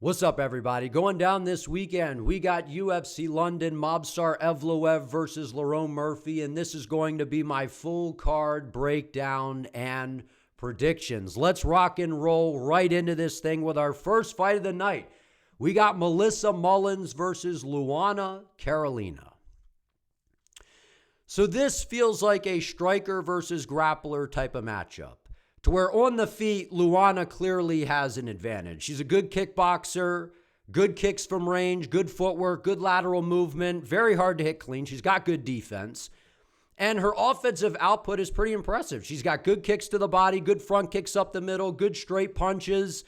What's up, everybody? Going down this weekend, we got UFC London, Movsar Evloev versus Lerone Murphy, and this is going to be my full card breakdown and predictions. Let's rock and roll right into this thing with our first fight of the night. We got Mullins versus Luana Carolina. So this feels like a striker versus grappler type of matchup, to where on the feet, Luana clearly has an advantage. She's a good kickboxer, good kicks from range, good footwork, good lateral movement, very hard to hit clean. She's got good defense. And her offensive output is pretty impressive. She's got good kicks to the body, good front kicks up the middle, good straight punches.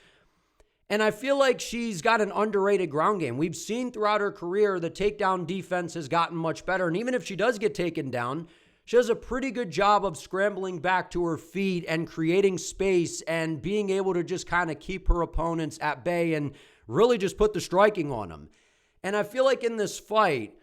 And I feel like she's got an underrated ground game. We've seen throughout her career the takedown defense has gotten much better. And even if she does get taken down, she does a pretty good job of scrambling back to her feet and creating space and being able to just kind of keep her opponents at bay and really just put the striking on them. And I feel like in this fight,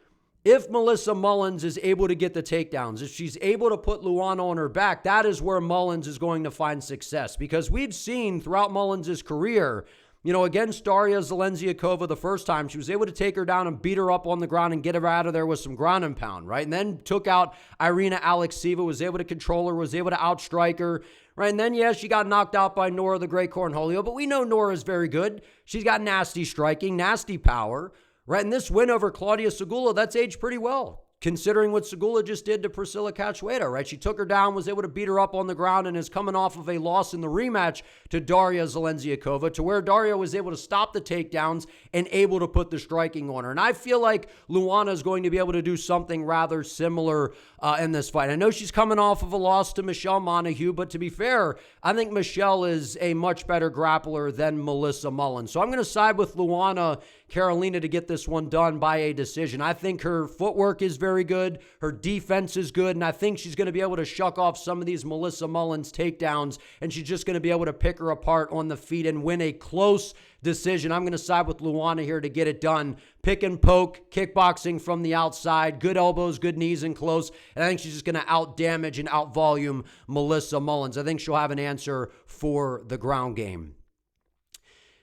if Mullins is able to get the takedowns, if she's able to put Luana on her back, that is where Mullins is going to find success. Because we've seen throughout Mullins' career, against Dyer the first time, she was able to take her down and beat her up on the ground and get her out of there with some ground and pound, right? And then took out Silva, was able to control her, was able to outstrike her, right? And then, she got knocked out by Nora the Great Cornholio, but we know Nora is very good. She's got nasty striking, nasty power, right? And this win over Claudia Segula, that's aged pretty well, considering what Segula just did to Priscilla Cachoeira, right? She took her down, was able to beat her up on the ground, and is coming off of a loss in the rematch to Daria Zalenciakova, to where Daria was able to stop the takedowns and able to put the striking on her. And I feel like Luana is going to be able to do something rather similar in this fight. I know she's coming off of a loss to Michelle Montague, but to be fair, I think Michelle is a much better grappler than Mullins. So I'm going to side with Luana Carolina to get this one done by a decision. I think her footwork is very good. Her defense is good. And I think she's going to be able to shuck off some of these Mullins takedowns. And she's just going to be able to pick her apart on the feet and win a close decision. I'm going to side with Luana here to get it done. Pick and poke, kickboxing from the outside, good elbows, good knees and close. And I think she's just going to out-damage and out-volume Mullins. I think she'll have an answer for the ground game.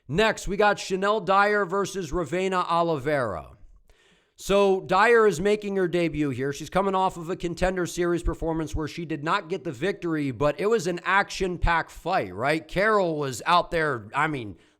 Next, we got Shanelle Dyer versus Ravena Oliveira. So Dyer is making her debut here. She's coming off of a Contender Series performance where she did not get the victory, but it was an action-packed fight, right? Carol was out there,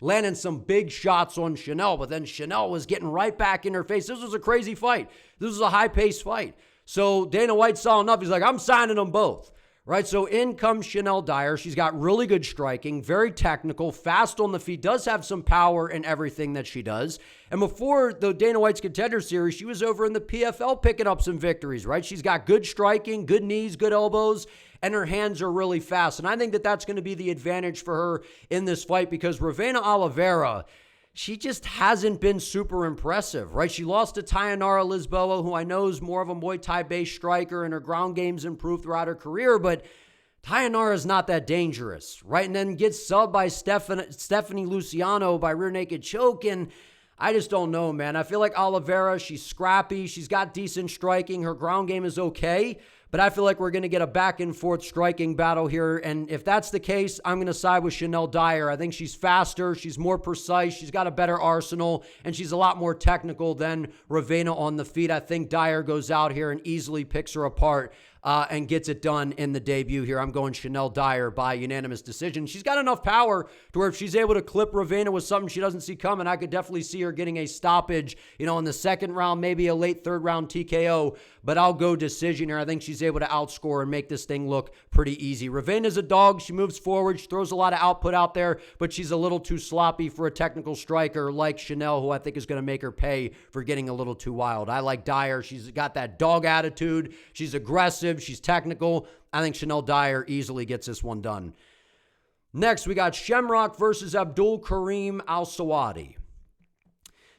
landing some big shots on Shanelle, but then Shanelle was getting right back in her face. This was a crazy fight. This was a high-paced fight. So Dana White saw enough. He's like, I'm signing them both. Right, so in comes Shanelle Dyer. She's got really good striking, very technical, fast on the feet, does have some power in everything that she does. And before the Dana White's Contender Series, she was over in the PFL picking up some victories, right? She's got good striking, good knees, good elbows, and her hands are really fast. And I think that that's going to be the advantage for her in this fight because Ravena Oliveira, she just hasn't been super impressive, right? She lost to Tayanara Lisboa, who I know is more of a Muay Thai-based striker, and her ground game's improved throughout her career, but Tayanara is not that dangerous, right? And then gets subbed by Stephanie Luciano by rear naked choke, and I just don't know, man. I feel like Oliveira, she's scrappy, she's got decent striking, her ground game is okay, but I feel like we're going to get a back-and-forth striking battle here, and if that's the case, I'm going to side with Shanelle Dyer. I think she's faster, she's more precise, she's got a better arsenal, and she's a lot more technical than Ravena on the feet. I think Dyer goes out here and easily picks her apart and gets it done in the debut here. I'm going Shanelle Dyer by unanimous decision. She's got enough power to where if she's able to clip Ravena with something she doesn't see coming, I could definitely see her getting a stoppage, in the second round, maybe a late third round TKO, but I'll go decision here. I think she's able to outscore and make this thing look pretty easy. Ravena's a dog. She moves forward. She throws a lot of output out there, but she's a little too sloppy for a technical striker like Shanelle, who I think is going to make her pay for getting a little too wild. I like Dyer. She's got that dog attitude. She's aggressive. She's technical. I think Shanelle Dyer easily gets this one done. Next, we got Shamrock versus Abdul-Kareem Al-Selwady.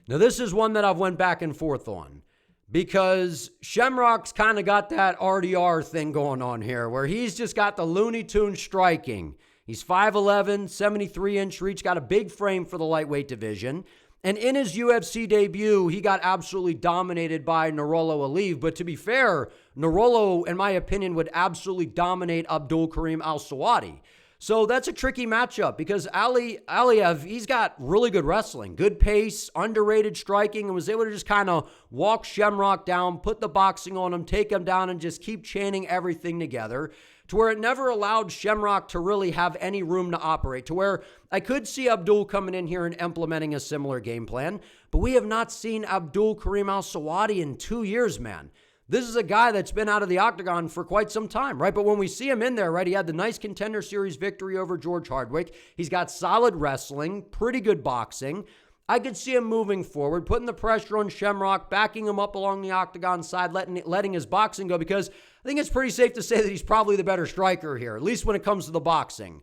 Now, this is one that I've went back and forth on because Shamrock's kind of got that RDR thing going on here where he's just got the Looney Tunes striking. He's 5'11", 73-inch reach, got a big frame for the lightweight division. And in his UFC debut, he got absolutely dominated by Nerolo Aliv. But to be fair, Nerolo, in my opinion, would absolutely dominate Abdul-Kareem Al-Selwady. So that's a tricky matchup because Evloev, he's got really good wrestling, good pace, underrated striking, and was able to just kind of walk Shamrock down, put the boxing on him, take him down, and just keep chaining everything together to where it never allowed Shamrock to really have any room to operate, to where I could see Abdul coming in here and implementing a similar game plan, but we have not seen Abdul-Kareem Al-Selwady in 2 years, man. This is a guy that's been out of the octagon for quite some time, right? But when we see him in there, right, he had the nice Contender Series victory over George Hardwick. He's got solid wrestling, pretty good boxing. I could see him moving forward, putting the pressure on Shamrock, backing him up along the octagon side, letting his boxing go, because I think it's pretty safe to say that he's probably the better striker here, at least when it comes to the boxing.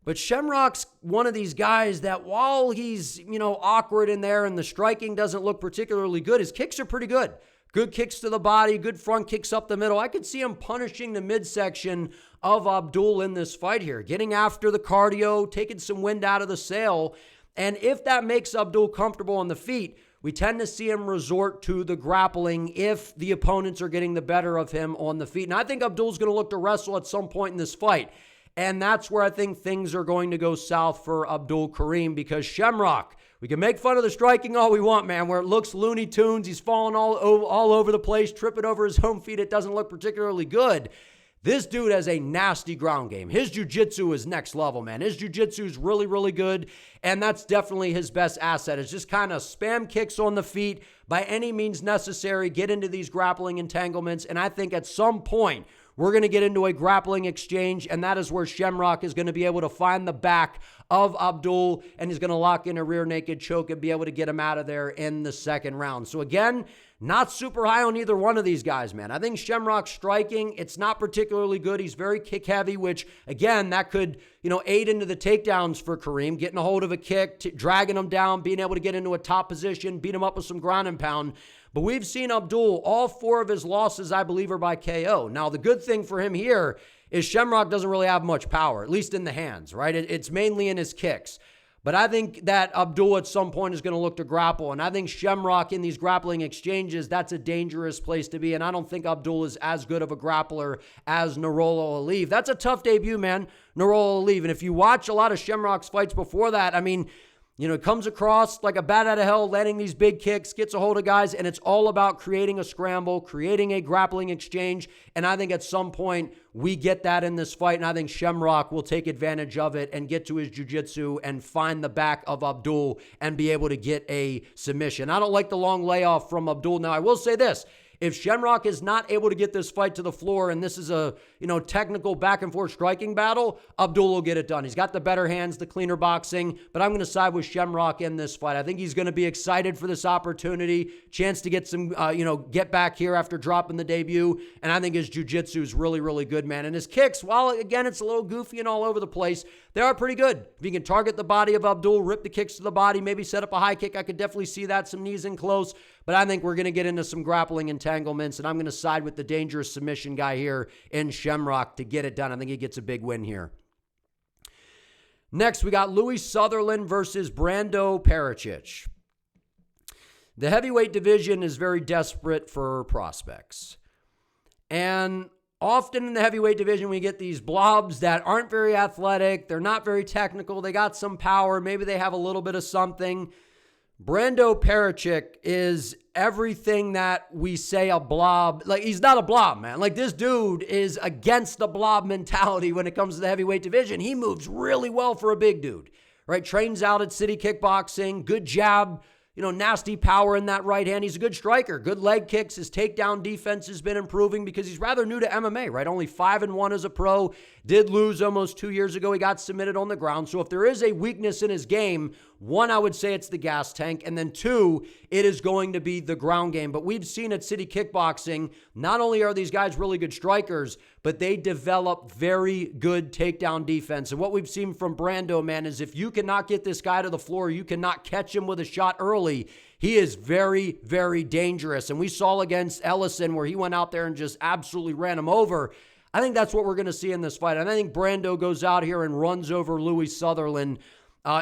But Shamrock's one of these guys that while he's, awkward in there and the striking doesn't look particularly good, his kicks are pretty good. Good kicks to the body, good front kicks up the middle. I could see him punishing the midsection of Abdul in this fight here, getting after the cardio, taking some wind out of the sail. And if that makes Abdul comfortable on the feet, we tend to see him resort to the grappling if the opponents are getting the better of him on the feet. And I think Abdul's going to look to wrestle at some point in this fight. And that's where I think things are going to go south for Abdul-Kareem, because Shamrock, we can make fun of the striking all we want, man, where it looks Looney Tunes. He's falling all over the place, tripping over his home feet. It doesn't look particularly good. This dude has a nasty ground game. His jiu-jitsu is next level, man. His jiu-jitsu is really, really good, and that's definitely his best asset. It's just kind of spam kicks on the feet by any means necessary, get into these grappling entanglements, and I think at some point we're going to get into a grappling exchange, and that is where Shamrock is going to be able to find the back of Abdul, and he's going to lock in a rear naked choke and be able to get him out of there in the second round. So again, not super high on either one of these guys, man. I think Shamrock's striking, it's not particularly good. He's very kick heavy, which again, that could, aid into the takedowns for Kareem, getting a hold of a kick, dragging him down, being able to get into a top position, beat him up with some ground and pound. But we've seen Abdul, all 4 of his losses, I believe, are by KO. Now, the good thing for him here is Shamrock doesn't really have much power, at least in the hands, right? It's mainly in his kicks. But I think that Abdul at some point is going to look to grapple. And I think Shamrock in these grappling exchanges, that's a dangerous place to be. And I don't think Abdul is as good of a grappler as Evloev. That's a tough debut, man, Evloev. And if you watch a lot of Shamrock's fights before that, it comes across like a bat out of hell, landing these big kicks, gets a hold of guys, and it's all about creating a scramble, creating a grappling exchange. And I think at some point we get that in this fight, and I think Shamrock will take advantage of it and get to his jiu-jitsu and find the back of Abdul and be able to get a submission. I don't like the long layoff from Abdul. Now, I will say this. If Shamrock is not able to get this fight to the floor and this is a, technical back and forth striking battle, Abdul will get it done. He's got the better hands, the cleaner boxing, but I'm going to side with Shamrock in this fight. I think he's going to be excited for this opportunity, chance to get some, get back here after dropping the debut. And I think his jiu-jitsu is really, really good, man. And his kicks, while again, it's a little goofy and all over the place, they are pretty good. If you can target the body of Abdul, rip the kicks to the body, maybe set up a high kick, I could definitely see that, some knees in close. But I think we're going to get into some grappling entanglements, and I'm going to side with the dangerous submission guy here in Shamrock to get it done. I think he gets a big win here. Next, we got Louie Sutherland versus Brando Pericic. The heavyweight division is very desperate for prospects. And often in the heavyweight division, we get these blobs that aren't very athletic. They're not very technical. They got some power. Maybe they have a little bit of something. Brando Pericic is everything that we say a blob. Like, he's not a blob, man. Like, this dude is against the blob mentality when it comes to the heavyweight division. He moves really well for a big dude, right? Trains out at City Kickboxing, good jab, nasty power in that right hand. He's a good striker, good leg kicks. His takedown defense has been improving because he's rather new to MMA, right? Only 5-1 as a pro. Did lose almost 2 years ago. He got submitted on the ground. So if there is a weakness in his game, one, I would say it's the gas tank. And then two, it is going to be the ground game. But we've seen at City Kickboxing, not only are these guys really good strikers, but they develop very good takedown defense. And what we've seen from Brando, man, is if you cannot get this guy to the floor, you cannot catch him with a shot early, he is very, very dangerous. And we saw against Ellison where he went out there and just absolutely ran him over. I think that's what we're going to see in this fight. And I think Brando goes out here and runs over Louie Sutherland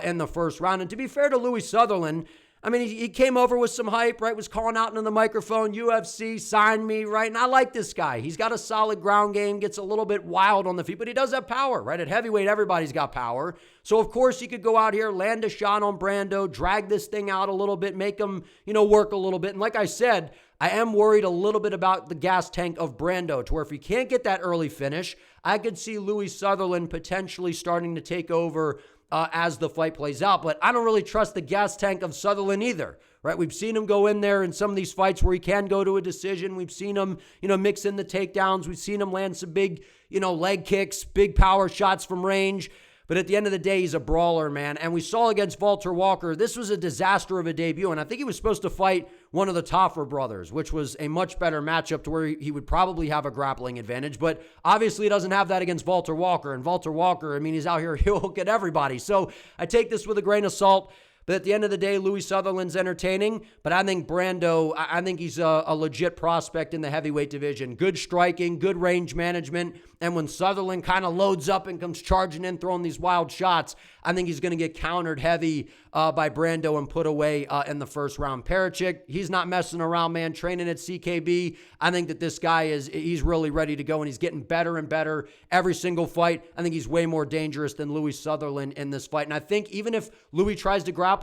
in the first round. And to be fair to Louie Sutherland, I mean, he came over with some hype, right? Was calling out into the microphone, UFC, sign me, right? And I like this guy. He's got a solid ground game, gets a little bit wild on the feet, but he does have power, right? At heavyweight, everybody's got power. So, of course, he could go out here, land a shot on Brando, drag this thing out a little bit, make him, work a little bit. And like I said, I am worried a little bit about the gas tank of Brando, to where if he can't get that early finish, I could see Louie Sutherland potentially starting to take over as the fight plays out. But I don't really trust the gas tank of Sutherland either, right? We've seen him go in there in some of these fights where he can go to a decision. We've seen him, mix in the takedowns. We've seen him land some big, leg kicks, big power shots from range. But at the end of the day, he's a brawler, man. And we saw against Walter Walker, this was a disaster of a debut. And I think he was supposed to fight one of the Toffer brothers, which was a much better matchup to where he would probably have a grappling advantage. But obviously he doesn't have that against Walter Walker. And Walter Walker, I mean, he's out here, he'll hook at everybody. So I take this with a grain of salt. But at the end of the day, Louie Sutherland's entertaining. But I think Brando, I think he's a legit prospect in the heavyweight division. Good striking, good range management. And when Sutherland kind of loads up and comes charging in, throwing these wild shots, I think he's going to get countered heavy by Brando and put away in the first round. Pericic, he's not messing around, man, training at CKB. I think that this guy he's really ready to go, and he's getting better and better every single fight. I think he's way more dangerous than Louie Sutherland in this fight. And I think even if Louie tries to grapple,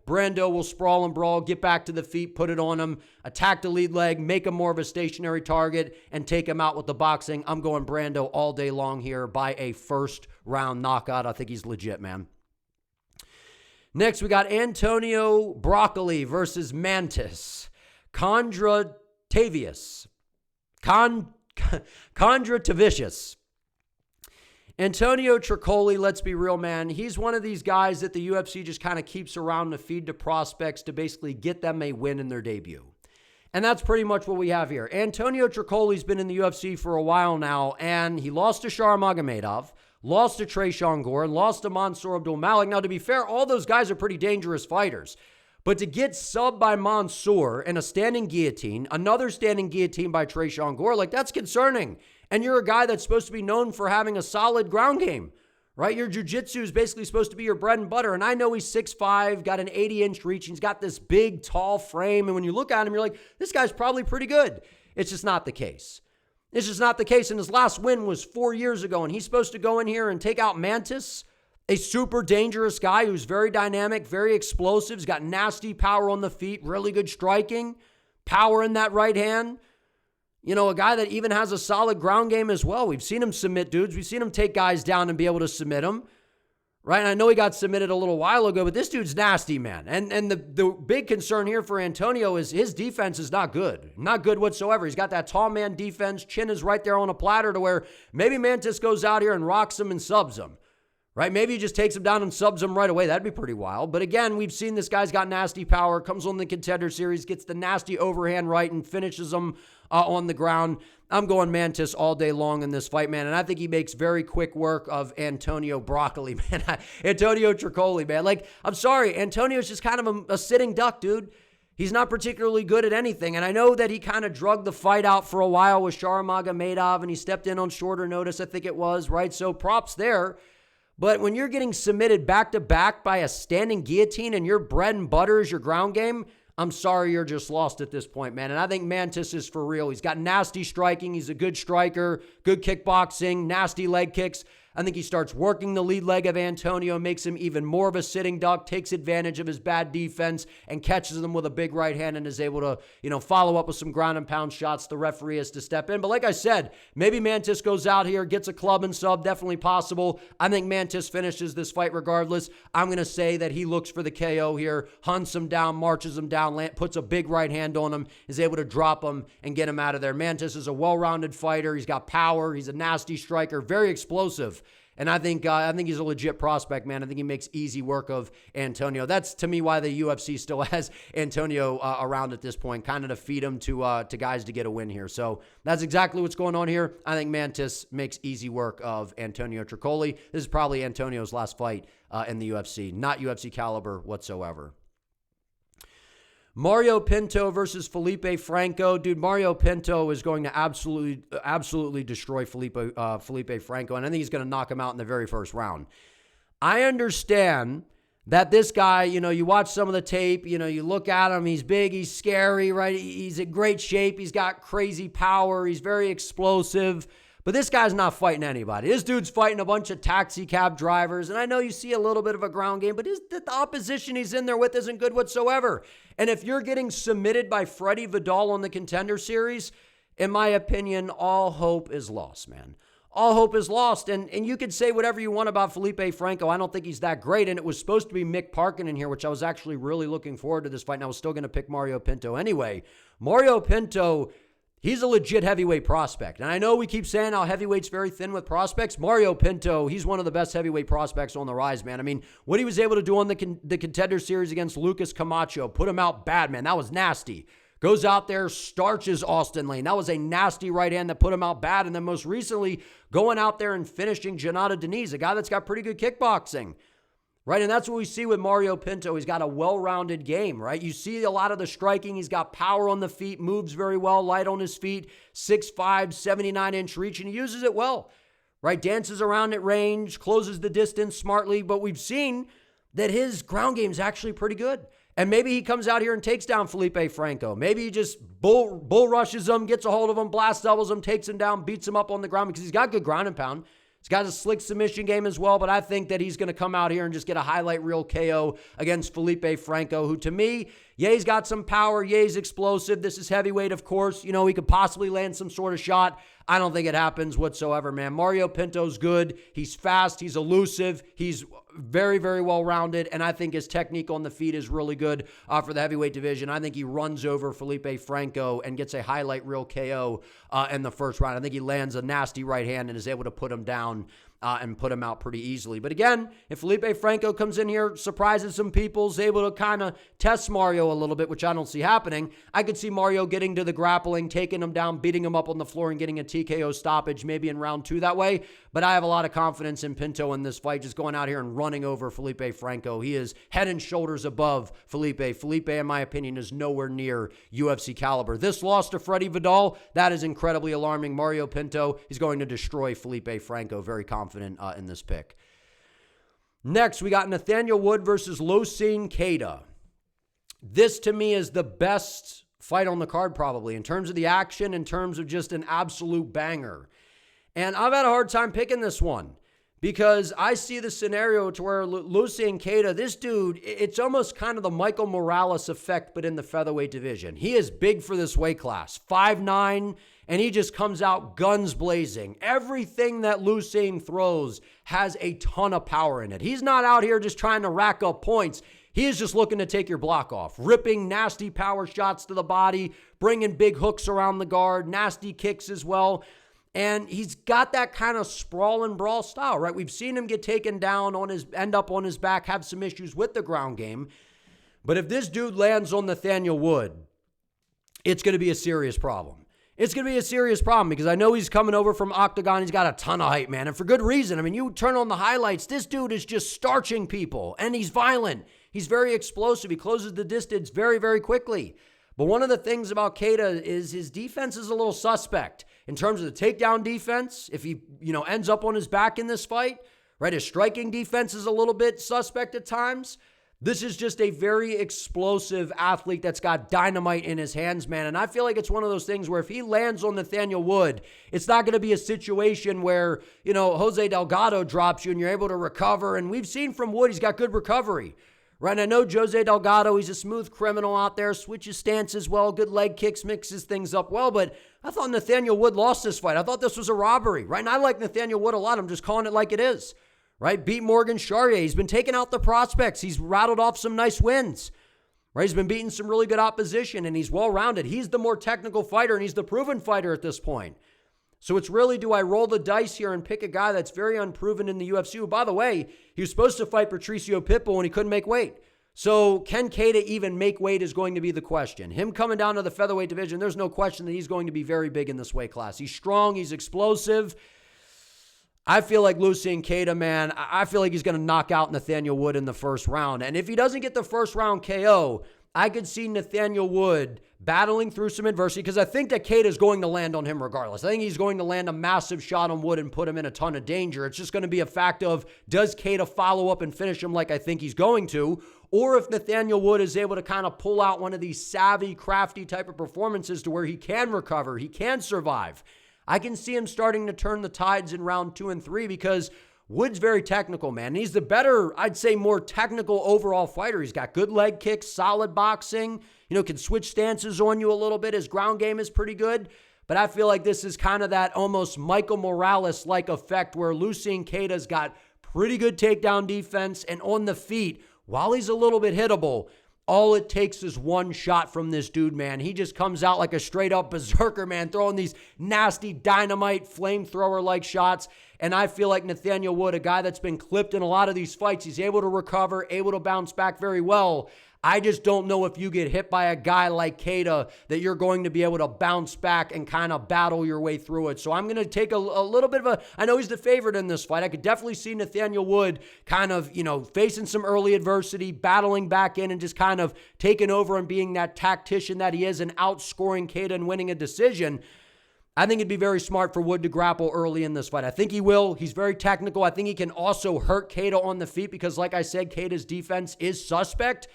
Brando will sprawl and brawl, get back to the feet, put it on him, attack the lead leg, make him more of a stationary target, and take him out with the boxing. I'm going Brando all day long here by a first round knockout. I think he's legit, man. Next, we got Antonio Broccoli versus Mantas. Kondratavicius. Kondratavicius. Antonio Trocoli, let's be real, man. He's one of these guys that the UFC just kind of keeps around to feed to prospects to basically get them a win in their debut. And that's pretty much what we have here. Antonio Trocoli's been in the UFC for a while now, and he lost to Sharmagomedov, lost to Tresean Gore, lost to Mansour Abdul-Malik. Now, to be fair, all those guys are pretty dangerous fighters. But to get subbed by Mansour in a standing guillotine, another standing guillotine by Tresean Gore, like, that's concerning. And you're a guy that's supposed to be known for having a solid ground game, right? Your jiu-jitsu is basically supposed to be your bread and butter. And I know he's 6'5", got an 80-inch reach. He's got this big, tall frame. And when you look at him, you're like, this guy's probably pretty good. It's just not the case. It's just not the case. And his last win was 4 years ago. And he's supposed to go in here and take out Mantas, a super dangerous guy who's very dynamic, very explosive. He's got nasty power on the feet, really good striking, power in that right hand. A guy that even has a solid ground game as well. We've seen him submit dudes. We've seen him take guys down and be able to submit them. Right? And I know he got submitted a little while ago, but this dude's nasty, man. And the big concern here for Antonio is his defense is not good. Not good whatsoever. He's got that tall man defense. Chin is right there on a platter to where maybe Mantas goes out here and rocks him and subs him. Right? Maybe he just takes him down and subs him right away. That'd be pretty wild. But again, we've seen this guy's got nasty power, comes on the Contender Series, gets the nasty overhand right and finishes him on the ground. I'm going Mantas all day long in this fight, man. And I think he makes very quick work of Antonio Broccoli, man. Antonio Trocoli, man. Like, I'm sorry. Antonio's just kind of a sitting duck, dude. He's not particularly good at anything. And I know that he kind of drugged the fight out for a while with Sharmagomedov, and he stepped in on shorter notice, I think it was, right? So props there. But when you're getting submitted back-to-back by a standing guillotine and your bread and butter is your ground game, I'm sorry you're just lost at this point, man. And I think Mantas is for real. He's got nasty striking. He's a good striker, good kickboxing, nasty leg kicks. I think he starts working the lead leg of Antonio, makes him even more of a sitting duck, takes advantage of his bad defense, and catches him with a big right hand and is able to, follow up with some ground and pound shots. The referee has to step in. But like I said, maybe Mantas goes out here, gets a club and sub, definitely possible. I think Mantas finishes this fight regardless. I'm going to say that he looks for the KO here, hunts him down, marches him down, puts a big right hand on him, is able to drop him and get him out of there. Mantas is a well-rounded fighter. He's got power. He's a nasty striker, very explosive. And I think he's a legit prospect, man. I think he makes easy work of Antonio. That's, to me, why the UFC still has Antonio around at this point, kind of to feed him to guys to get a win here. So that's exactly what's going on here. I think Mantas makes easy work of Antonio Trocoli. This is probably Antonio's last fight in the UFC. Not UFC caliber whatsoever. Mario Pinto versus Felipe Franco. Dude, Mario Pinto is going to absolutely destroy Felipe Franco, and I think he's going to knock him out in the very first round. I understand that this guy, you watch some of the tape, you look at him, he's big, he's scary, right? He's in great shape. He's got crazy power. He's very explosive. But this guy's not fighting anybody. This dude's fighting a bunch of taxi cab drivers. And I know you see a little bit of a ground game, but the opposition he's in there with isn't good whatsoever. And if you're getting submitted by Freddie Vidal on the Contender Series, in my opinion, all hope is lost, man. All hope is lost. And you could say whatever you want about Felipe Franco. I don't think he's that great. And it was supposed to be Mick Parkin in here, which I was actually really looking forward to this fight. And I was still going to pick Mario Pinto anyway. Mario Pinto, he's a legit heavyweight prospect. And I know we keep saying how heavyweight's very thin with prospects. Mario Pinto, he's one of the best heavyweight prospects on the rise, man. I mean, what he was able to do on the Contender Series against Lucas Camacho, put him out bad, man. That was nasty. Goes out there, starches Austin Lane. That was a nasty right hand that put him out bad. And then most recently, going out there and finishing Jonata Diniz, a guy that's got pretty good kickboxing, right? And that's what we see with Mario Pinto. He's got a well-rounded game, right? You see a lot of the striking. He's got power on the feet, moves very well, light on his feet, 6'5", 79-inch reach, and he uses it well, right? Dances around at range, closes the distance smartly, but we've seen that his ground game is actually pretty good. And maybe he comes out here and takes down Felipe Franco. Maybe he just bull rushes him, gets a hold of him, blast doubles him, takes him down, beats him up on the ground because he's got good ground and pound. He's got a slick submission game as well, but I think that he's going to come out here and just get a highlight reel KO against Felipe Franco, who to me, he's got some power, he's explosive. This is heavyweight, of course. He could possibly land some sort of shot. I don't think it happens whatsoever, man. Mario Pinto's good. He's fast. He's elusive. He's very, very well-rounded, and I think his technique on the feet is really good for the heavyweight division. I think he runs over Felipe Franco and gets a highlight reel KO in the first round. I think he lands a nasty right hand and is able to put him down and put him out pretty easily. But again, if Felipe Franco comes in here, surprises some people, is able to kind of test Mario a little bit, which I don't see happening, I could see Mario getting to the grappling, taking him down, beating him up on the floor, and getting a TKO stoppage maybe in round 2 that way. But I have a lot of confidence in Pinto in this fight, just going out here and running over Felipe Franco. He is head and shoulders above Felipe. Felipe, in my opinion, is nowhere near UFC caliber. This loss to Freddie Vidal, that is incredibly alarming. Mario Pinto, he's going to destroy Felipe Franco. Very confident in this pick. Next, we got Nathaniel Wood versus Losene Keita. This, to me, is the best fight on the card, probably, in terms of the action, in terms of just an absolute banger. And I've had a hard time picking this one because I see the scenario to where Losene Keita, this dude, it's almost kind of the Michael Morales effect, but in the featherweight division. He is big for this weight class, 5'9", and he just comes out guns blazing. Everything that Losene throws has a ton of power in it. He's not out here just trying to rack up points. He is just looking to take your block off, ripping nasty power shots to the body, bringing big hooks around the guard, nasty kicks as well. And he's got that kind of sprawl and brawl style, right? We've seen him get taken down end up on his back, have some issues with the ground game. But if this dude lands on Nathaniel Wood, it's going to be a serious problem. It's going to be a serious problem because I know he's coming over from Octagon. He's got a ton of height, man, and for good reason. I mean, you turn on the highlights, this dude is just starching people, and he's violent. He's very explosive. He closes the distance very, very quickly. But one of the things about Keita is his defense is a little suspect in terms of the takedown defense. If he, ends up on his back in this fight, right? His striking defense is a little bit suspect at times. This is just a very explosive athlete that's got dynamite in his hands, man. And I feel like it's one of those things where if he lands on Nathaniel Wood, it's not going to be a situation where, Jose Delgado drops you and you're able to recover. And we've seen from Wood, he's got good recovery, right? And I know Jose Delgado, he's a smooth criminal out there, switches stances well, good leg kicks, mixes things up well. But I thought Nathaniel Wood lost this fight. I thought this was a robbery, right? And I like Nathaniel Wood a lot. I'm just calling it like it is. Right? Beat Morgan Charrier. He's been taking out the prospects. He's rattled off some nice wins. Right? He's been beating some really good opposition, and he's well-rounded. He's the more technical fighter, and he's the proven fighter at this point. So it's really, do I roll the dice here and pick a guy that's very unproven in the UFC? Who, by the way, he was supposed to fight Patricio Pitbull when he couldn't make weight. So can Keita even make weight is going to be the question. Him coming down to the featherweight division, there's no question that he's going to be very big in this weight class. He's strong. He's explosive. I feel like Losene Keita, man, I feel like he's going to knock out Nathaniel Wood in the first round. And if he doesn't get the first round KO, I could see Nathaniel Wood battling through some adversity because I think that Keita is going to land on him regardless. I think he's going to land a massive shot on Wood and put him in a ton of danger. It's just going to be a fact of, does Keita follow up and finish him like I think he's going to? Or if Nathaniel Wood is able to kind of pull out one of these savvy, crafty type of performances to where he can recover, he can survive. I can see him starting to turn the tides in round 2 and 3 because Wood's very technical, man. He's the better, I'd say, more technical overall fighter. He's got good leg kicks, solid boxing, can switch stances on you a little bit. His ground game is pretty good. But I feel like this is kind of that almost Michael Morales-like effect where Losene Keita's got pretty good takedown defense, and on the feet, while he's a little bit hittable, all it takes is one shot from this dude, man. He just comes out like a straight-up berserker, man, throwing these nasty dynamite flamethrower-like shots. And I feel like Nathaniel Wood, a guy that's been clipped in a lot of these fights, he's able to recover, able to bounce back very well. I just don't know if you get hit by a guy like Keita that you're going to be able to bounce back and kind of battle your way through it. So I'm going to take a little bit of I know he's the favorite in this fight. I could definitely see Nathaniel Wood kind of, facing some early adversity, battling back in and just kind of taking over and being that tactician that he is and outscoring Keita and winning a decision. I think it'd be very smart for Wood to grapple early in this fight. I think he will. He's very technical. I think he can also hurt Keita on the feet because, like I said, Keita's defense is suspect.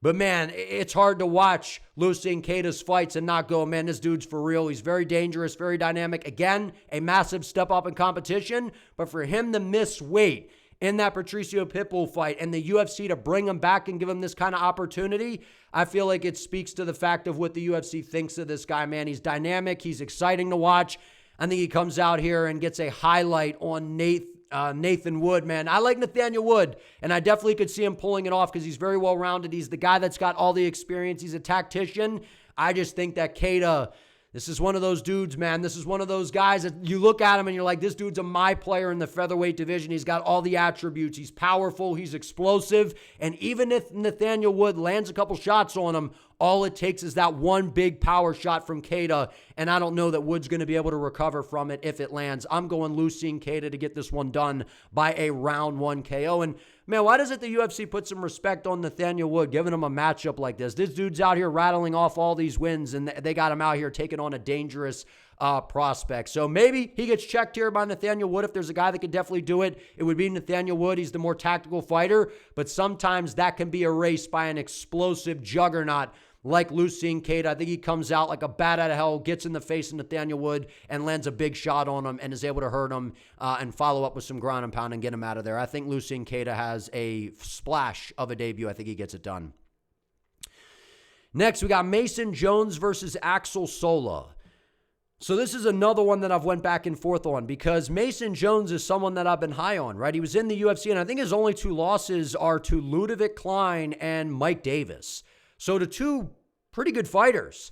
But, man, it's hard to watch Losene Keita's fights and not go, man, this dude's for real. He's very dangerous, very dynamic. Again, a massive step up in competition. But for him to miss weight in that Patricio Pitbull fight and the UFC to bring him back and give him this kind of opportunity, I feel like it speaks to the fact of what the UFC thinks of this guy, man. He's dynamic. He's exciting to watch. I think he comes out here and gets a highlight on Nathan Wood, man. I like Nathaniel Wood, and I definitely could see him pulling it off because he's very well-rounded. He's the guy that's got all the experience. He's a tactician. I just think that Keita, this is one of those dudes, man. This is one of those guys that you look at him and you're like, this dude's a my player in the featherweight division. He's got all the attributes. He's powerful. He's explosive. And even if Nathaniel Wood lands a couple shots on him, all it takes is that one big power shot from Keita, and I don't know that Wood's going to be able to recover from it if it lands. I'm going Losene Keita to get this one done by a round 1 KO. And, man, why doesn't the UFC put some respect on Nathaniel Wood, giving him a matchup like this? This dude's out here rattling off all these wins, and they got him out here taking on a dangerous prospect. So maybe he gets checked here by Nathaniel Wood. If there's a guy that could definitely do it, it would be Nathaniel Wood. He's the more tactical fighter, but sometimes that can be erased by an explosive juggernaut like Losene Keita. I think he comes out like a bat out of hell, gets in the face of Nathaniel Wood, and lands a big shot on him and is able to hurt him and follow up with some ground and pound and get him out of there. I think Losene Keita has a splash of a debut. I think he gets it done. Next, we got Mason Jones versus Axel Sola. So this is another one that I've went back and forth on because Mason Jones is someone that I've been high on, right? He was in the UFC, and I think his only 2 losses are to Ludovic Klein and Mike Davis. So to 2 pretty good fighters.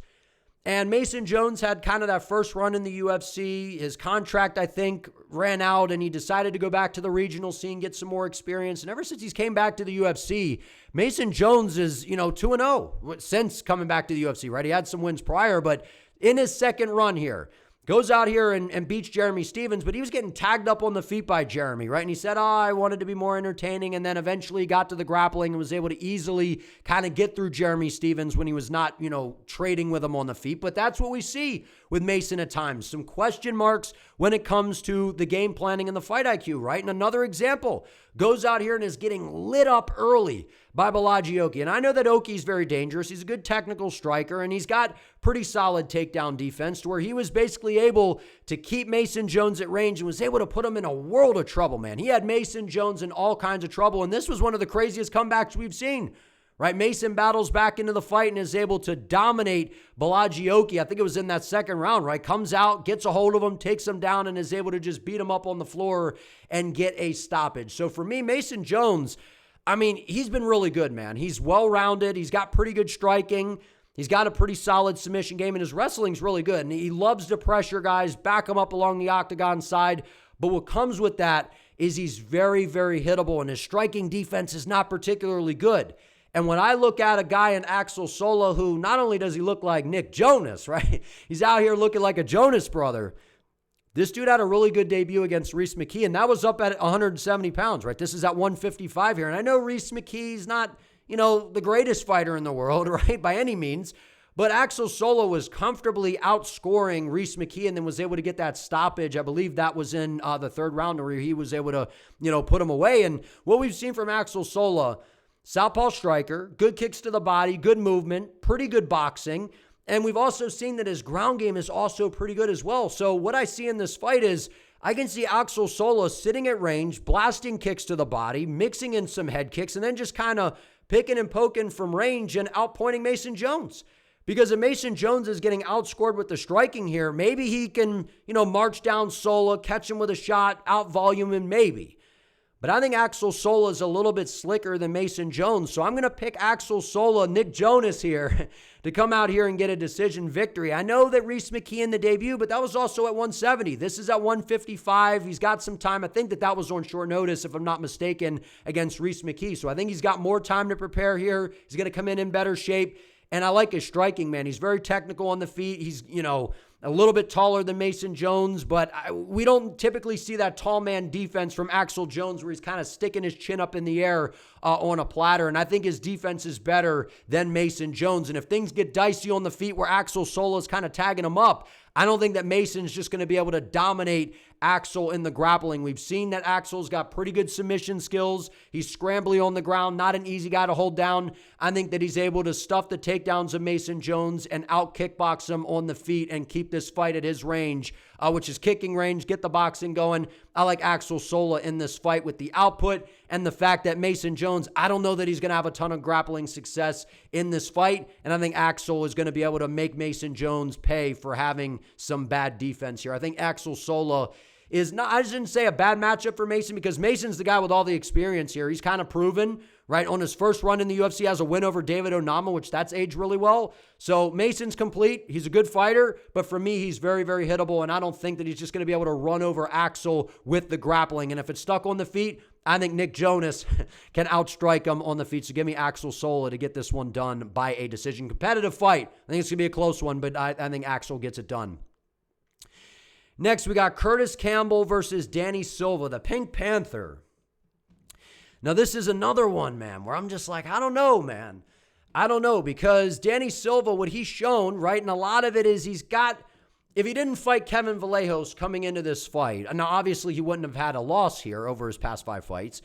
And Mason Jones had kind of that first run in the UFC. His contract, I think, ran out, and he decided to go back to the regional scene, get some more experience. And ever since he's came back to the UFC, Mason Jones is, 2-0 since coming back to the UFC, right? He had some wins prior, but in his second run here, goes out here and beats Jeremy Stephens, but he was getting tagged up on the feet by Jeremy, right? And he said, I wanted to be more entertaining, and then eventually got to the grappling and was able to easily kind of get through Jeremy Stephens when he was not, trading with him on the feet. But that's what we see with Mason at times. Some question marks when it comes to the game planning and the fight IQ, right? And another example, goes out here and is getting lit up early by Balaji Oki. And I know that Oki's very dangerous. He's a good technical striker, and he's got pretty solid takedown defense to where he was basically able to keep Mason Jones at range and was able to put him in a world of trouble, man. He had Mason Jones in all kinds of trouble, and this was one of the craziest comebacks we've seen, right? Mason battles back into the fight and is able to dominate Balaji Oki. I think it was in that second round, right? Comes out, gets a hold of him, takes him down, and is able to just beat him up on the floor and get a stoppage. So for me, Mason Jones, he's been really good, man. He's well-rounded. He's got pretty good striking. He's got a pretty solid submission game, and his wrestling's really good. And he loves to pressure guys, back him up along the octagon side. But what comes with that is he's very, very hittable, and his striking defense is not particularly good. And when I look at a guy in Axel Sola who not only does he look like Nick Jonas, right? He's out here looking like a Jonas brother. This dude had a really good debut against Reese McKee, and that was up at 170 pounds, right? This is at 155 here. And I know Reese McKee's not, the greatest fighter in the world, right, by any means. But Axel Sola was comfortably outscoring Rhys McKee and then was able to get that stoppage. I believe that was in the third round where he was able to, put him away. And what we've seen from Axel Sola, southpaw striker, good kicks to the body, good movement, pretty good boxing. And we've also seen that his ground game is also pretty good as well. So what I see in this fight is I can see Axel Sola sitting at range, blasting kicks to the body, mixing in some head kicks, and then just kind of picking and poking from range and outpointing Mason Jones. Because if Mason Jones is getting outscored with the striking here, maybe he can, march down Sola, catch him with a shot, out-volume him, maybe. But I think Axel Sola is a little bit slicker than Mason Jones. So I'm going to pick Axel Sola, Nick Jonas here, to come out here and get a decision victory. I know that Rhys McKee in the debut, but that was also at 170. This is at 155. He's got some time. I think that was on short notice, if I'm not mistaken, against Rhys McKee. So I think he's got more time to prepare here. He's going to come in better shape. And I like his striking, man. He's very technical on the feet. He's, a little bit taller than Mason Jones, but we don't typically see that tall man defense from Axel Jones where he's kind of sticking his chin up in the air on a platter. And I think his defense is better than Mason Jones. And if things get dicey on the feet where Axel Sola is kind of tagging him up, I don't think that Mason's just going to be able to dominate Axel in the grappling. We've seen that Axel's got pretty good submission skills. He's scrambly on the ground, not an easy guy to hold down. I think that he's able to stuff the takedowns of Mason Jones and out kickbox him on the feet and keep this fight at his range, which is kicking range, get the boxing going. I like Axel Sola in this fight with the output and the fact that Mason Jones, I don't know that he's going to have a ton of grappling success in this fight. And I think Axel is going to be able to make Mason Jones pay for having some bad defense here. I think Axel Sola is not, I shouldn't say a bad matchup for Mason because Mason's the guy with all the experience here. He's kind of proven, right? On his first run in the UFC, has a win over David Onama, which that's aged really well. So Mason's complete. He's a good fighter, but for me, he's very, very hittable, and I don't think that he's just going to be able to run over Axel with the grappling. And if it's stuck on the feet, I think Nick Jonas can outstrike him on the feet. So give me Axel Sola to get this one done by a decision. Competitive fight. I think it's going to be a close one, but I think Axel gets it done. Next, we got Curtis Campbell versus Danny Silva, the Pink Panther. Now, this is another one, man, where I'm just like, I don't know, man. I don't know, because Danny Silva, what he's shown, right, and a lot of it is he's got, if he didn't fight Kevin Vallejos coming into this fight, now, obviously, he wouldn't have had a loss here over his past 5 fights,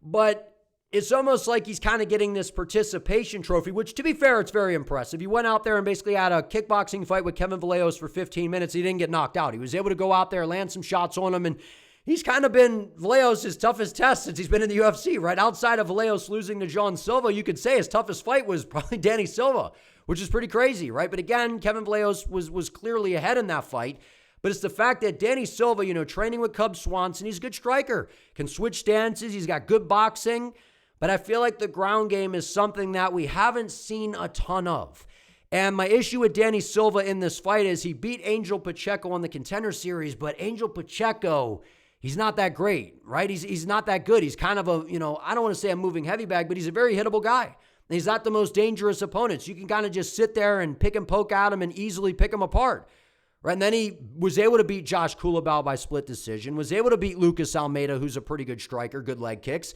but it's almost like he's kind of getting this participation trophy, which, to be fair, it's very impressive. He went out there and basically had a kickboxing fight with Kevin Vallejos for 15 minutes. He didn't get knocked out. He was able to go out there, land some shots on him, and he's kind of been Vallejos' toughest test since he's been in the UFC, right? Outside of Vallejos losing to John Silva, you could say his toughest fight was probably Danny Silva, which is pretty crazy, right? But again, Kevin Vallejos was clearly ahead in that fight. But it's the fact that Danny Silva, training with Cub Swanson, he's a good striker, can switch stances, he's got good boxing. But I feel like the ground game is something that we haven't seen a ton of. And my issue with Danny Silva in this fight is he beat Angel Pacheco on the Contender Series, but Angel Pacheco, he's not that great, right? He's not that good. He's kind of a, I don't want to say a moving heavy bag, but he's a very hittable guy. And he's not the most dangerous opponent. So you can kind of just sit there and pick and poke at him and easily pick him apart. Right? And then he was able to beat Josh Kulabau by split decision, was able to beat Lucas Almeida, who's a pretty good striker, good leg kicks.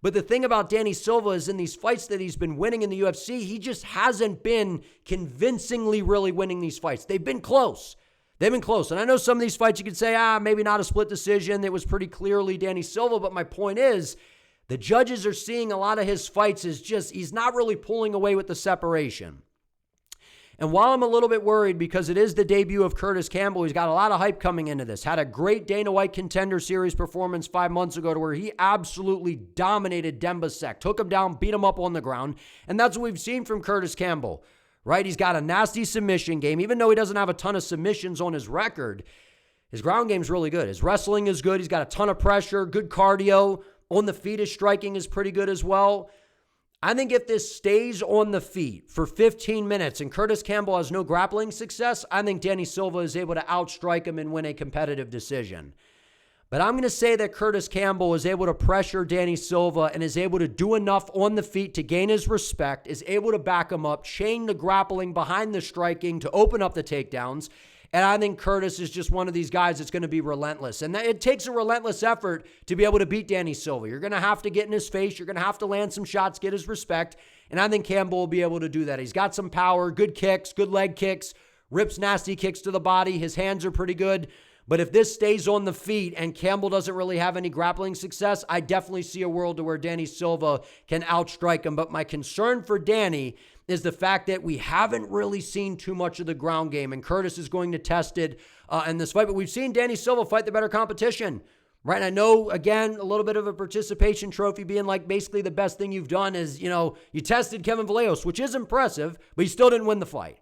But the thing about Danny Silva is in these fights that he's been winning in the UFC, he just hasn't been convincingly really winning these fights. They've been close. They've been close. And I know some of these fights you could say, maybe not a split decision. It was pretty clearly Danny Silva. But my point is, the judges are seeing a lot of his fights as just, he's not really pulling away with the separation. And while I'm a little bit worried because it is the debut of Curtis Campbell, he's got a lot of hype coming into this. Had a great Dana White Contender Series performance 5 months ago to where he absolutely dominated Demba Sek, took him down, beat him up on the ground. And that's what we've seen from Curtis Campbell, right? He's got a nasty submission game. Even though he doesn't have a ton of submissions on his record, his ground game's really good. His wrestling is good. He's got a ton of pressure, good cardio. On the feet, his striking is pretty good as well. I think if this stays on the feet for 15 minutes and Curtis Campbell has no grappling success, I think Danny Silva is able to outstrike him and win a competitive decision. But I'm going to say that Curtis Campbell is able to pressure Danny Silva and is able to do enough on the feet to gain his respect, is able to back him up, chain the grappling behind the striking to open up the takedowns, And I think Kurtis is just one of these guys that's going to be relentless. And it takes a relentless effort to be able to beat Danny Silva. You're going to have to get in his face. You're going to have to land some shots, get his respect. And I think Campbell will be able to do that. He's got some power, good kicks, good leg kicks, rips nasty kicks to the body. His hands are pretty good. But if this stays on the feet and Campbell doesn't really have any grappling success, I definitely see a world to where Danny Silva can outstrike him. But my concern for Danny is the fact that we haven't really seen too much of the ground game, and Kurtis is going to test it in this fight. But we've seen Danny Silva fight the better competition, right? And I know, again, a little bit of a participation trophy being like basically the best thing you've done is, you tested Kevin Vallejos, which is impressive, but you still didn't win the fight.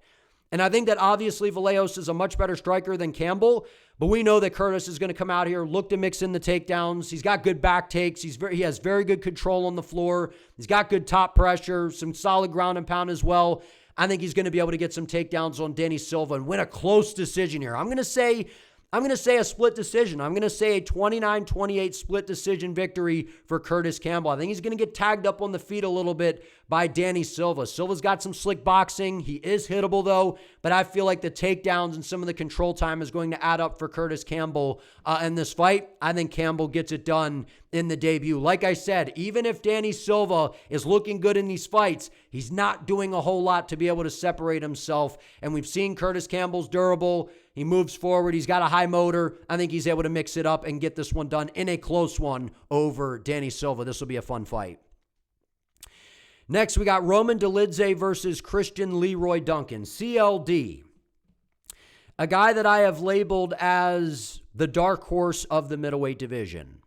And I think that obviously Vallejos is a much better striker than Campbell, but we know that Kurtis is going to come out here, look to mix in the takedowns. He's got good back takes. He has very good control on the floor. He's got good top pressure, some solid ground and pound as well. I think he's going to be able to get some takedowns on Danny Silva and win a close decision here. I'm going to say a split decision. I'm going to say a 29-28 split decision victory for Kurtis Campbell. I think he's going to get tagged up on the feet a little bit by Danny Silva. Silva's got some slick boxing. He is hittable, though, but I feel like the takedowns and some of the control time is going to add up for Kurtis Campbell in this fight. I think Campbell gets it done in the debut. Like I said, even if Danny Silva is looking good in these fights, he's not doing a whole lot to be able to separate himself, and we've seen Kurtis Campbell's durable. He moves forward. He's got a high motor. I think he's able to mix it up and get this one done in a close one over Danny Silva. This will be a fun fight. Next, we got Roman Dolidze versus Christian Leroy Duncan, CLD. A guy that I have labeled as the dark horse of the middleweight division.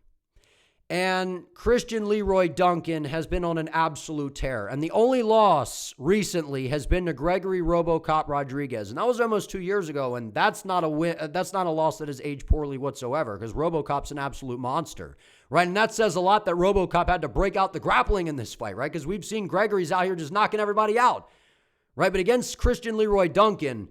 And Christian Leroy Duncan has been on an absolute tear. And the only loss recently has been to Gregory RoboCop Rodriguez. And that was almost 2 years ago. And that's not a win. That's not a loss that has aged poorly whatsoever, because RoboCop's an absolute monster, right? And that says a lot that RoboCop had to break out the grappling in this fight, right? Because we've seen Gregory's out here just knocking everybody out, right? But against Christian Leroy Duncan,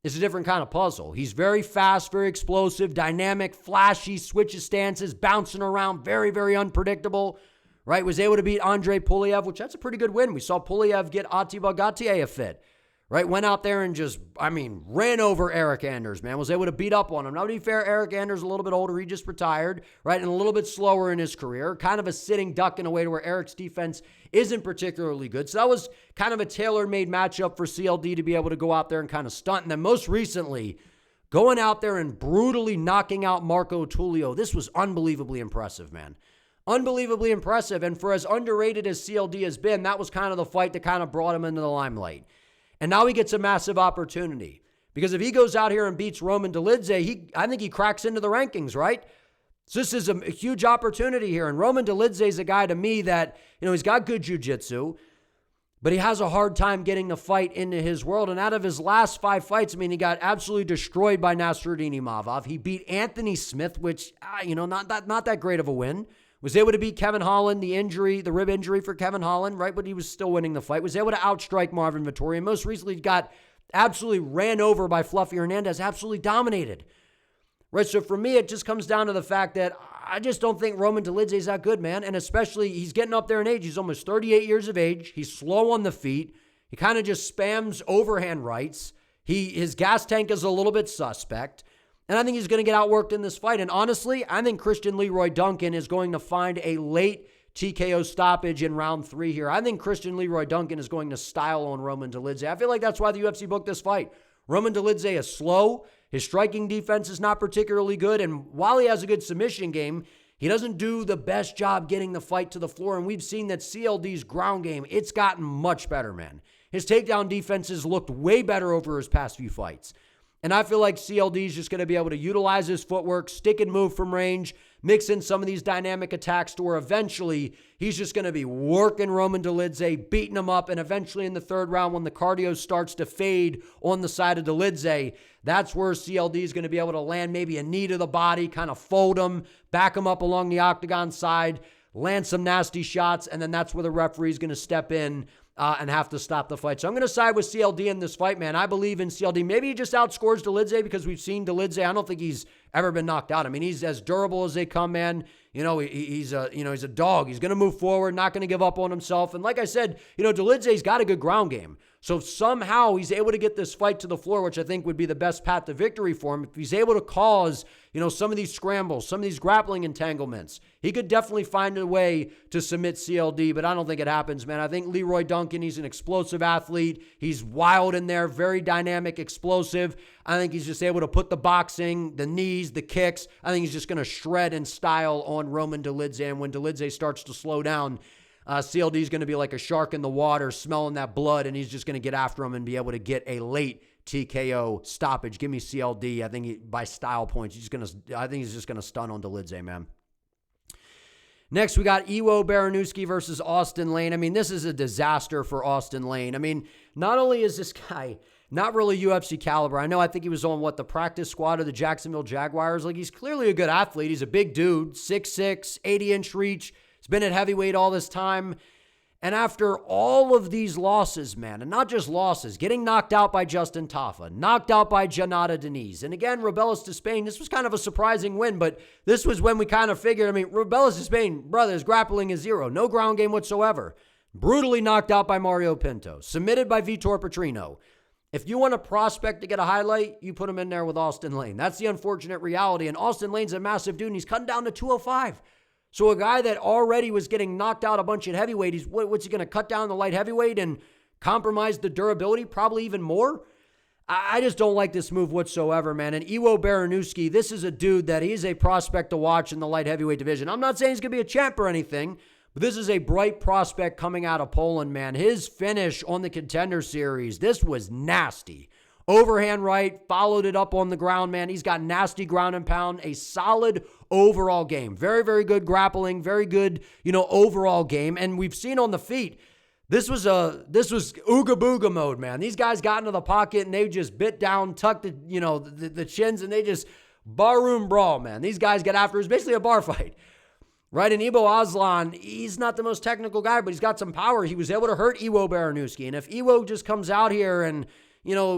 it's a different kind of puzzle. He's very fast, very explosive, dynamic, flashy, switches stances, bouncing around, very, very unpredictable, right? Was able to beat Andre Puliev, which that's a pretty good win. We saw Puliev get Atiba Gautier a fit, right? Went out there and just, ran over Eric Anders, man. Was able to beat up on him. Now, to be fair, Eric Anders a little bit older. He just retired, right? And a little bit slower in his career. Kind of a sitting duck in a way to where Eric's defense isn't particularly good. So that was kind of a tailor-made matchup for CLD to be able to go out there and kind of stunt. And then most recently, going out there and brutally knocking out Marco Tullio. This was unbelievably impressive, man. Unbelievably impressive. And for as underrated as CLD has been, that was kind of the fight that kind of brought him into the limelight. And now he gets a massive opportunity. Because if he goes out here and beats Roman Dolidze, I think he cracks into the rankings, right? So this is a huge opportunity here. And Roman Dolidze is a guy to me that, he's got good jiu-jitsu, but he has a hard time getting the fight into his world. And out of his last 5 fights, he got absolutely destroyed by Nasruddin Imavov. He beat Anthony Smith, which, not that great of a win. Was able to beat Kevin Holland, the rib injury for Kevin Holland, right? But he was still winning the fight. Was able to outstrike Marvin Vettori. And most recently got absolutely ran over by Fluffy Hernandez, absolutely dominated. Right, so for me, it just comes down to the fact that I just don't think Roman Dolidze is that good, man. And especially, he's getting up there in age. He's almost 38 years of age. He's slow on the feet. He kind of just spams overhand rights. His gas tank is a little bit suspect. And I think he's going to get outworked in this fight. And honestly, I think Christian Leroy Duncan is going to find a late TKO stoppage in round 3 here. I think Christian Leroy Duncan is going to style on Roman Dolidze. I feel like that's why the UFC booked this fight. Roman Dolidze is slow. His striking defense is not particularly good. And while he has a good submission game, he doesn't do the best job getting the fight to the floor. And we've seen that CLD's ground game, it's gotten much better, man. His takedown defenses looked way better over his past few fights. And I feel like CLD is just going to be able to utilize his footwork, stick and move from range, mix in some of these dynamic attacks to where eventually he's just going to be working Roman Dolidze, beating him up, and eventually in the 3rd round when the cardio starts to fade on the side of Dolidze, that's where CLD is going to be able to land maybe a knee to the body, kind of fold him, back him up along the octagon side, land some nasty shots, and then that's where the referee is going to step in and have to stop the fight. So I'm going to side with CLD in this fight, man. I believe in CLD. Maybe he just outscores Dolidze because we've seen Dolidze. I don't think he's ever been knocked out. He's as durable as they come, man. He's a dog. He's going to move forward, not going to give up on himself. And like I said, Dolidze's got a good ground game. So if somehow he's able to get this fight to the floor, which I think would be the best path to victory for him, if he's able to cause, some of these scrambles, some of these grappling entanglements, he could definitely find a way to submit CLD, but I don't think it happens, man. I think Leroy Duncan, he's an explosive athlete. He's wild in there, very dynamic, explosive. I think he's just able to put the boxing, the knees, the kicks. I think he's just going to shred in style on Roman Dolidze, and when Dolidze starts to slow down, CLD is going to be like a shark in the water, smelling that blood, and he's just going to get after him and be able to get a late TKO stoppage. Give me CLD. I think by style points, I think he's just going to stun on Dolidze, man. Next, we got Iwo Baranuski versus Austin Lane. I mean, this is a disaster for Austin Lane. I mean, not only is this guy not really UFC caliber. I think he was on, the practice squad of the Jacksonville Jaguars. Like, he's clearly a good athlete. He's a big dude, 6'6", 80-inch reach. He's been at heavyweight all this time. And after all of these losses, man, and not just losses, getting knocked out by Justin Tafa, knocked out by Janata Deniz, and again, Rubelas to Spain, this was kind of a surprising win, but this was when we kind of figured, Rubelas to Spain, brothers, grappling is zero, no ground game whatsoever. Brutally knocked out by Mario Pinto, submitted by Vitor Petrino. If you want a prospect to get a highlight, you put him in there with Austin Lane. That's the unfortunate reality, and Austin Lane's a massive dude, and he's cutting down to 205. So a guy that already was getting knocked out a bunch at heavyweight, what's he going to cut down the light heavyweight and compromise the durability probably even more? I just don't like this move whatsoever, man. And Iwo Baranuski, this is a dude that he's a prospect to watch in the light heavyweight division. I'm not saying he's going to be a champ or anything, but this is a bright prospect coming out of Poland, man. His finish on the Contender Series, this was nasty. Overhand right, followed it up on the ground, man. He's got nasty ground and pound, a solid overall game. Very, very good grappling, very good, overall game. And we've seen on the feet, this was Ooga Booga mode, man. These guys got into the pocket and they just bit down, tucked the chins, and they just barroom brawl, man. These guys get after it. It's basically a bar fight. Right, and Ibo Aslan, he's not the most technical guy, but he's got some power. He was able to hurt Iwo Baranuski. And if Iwo just comes out here and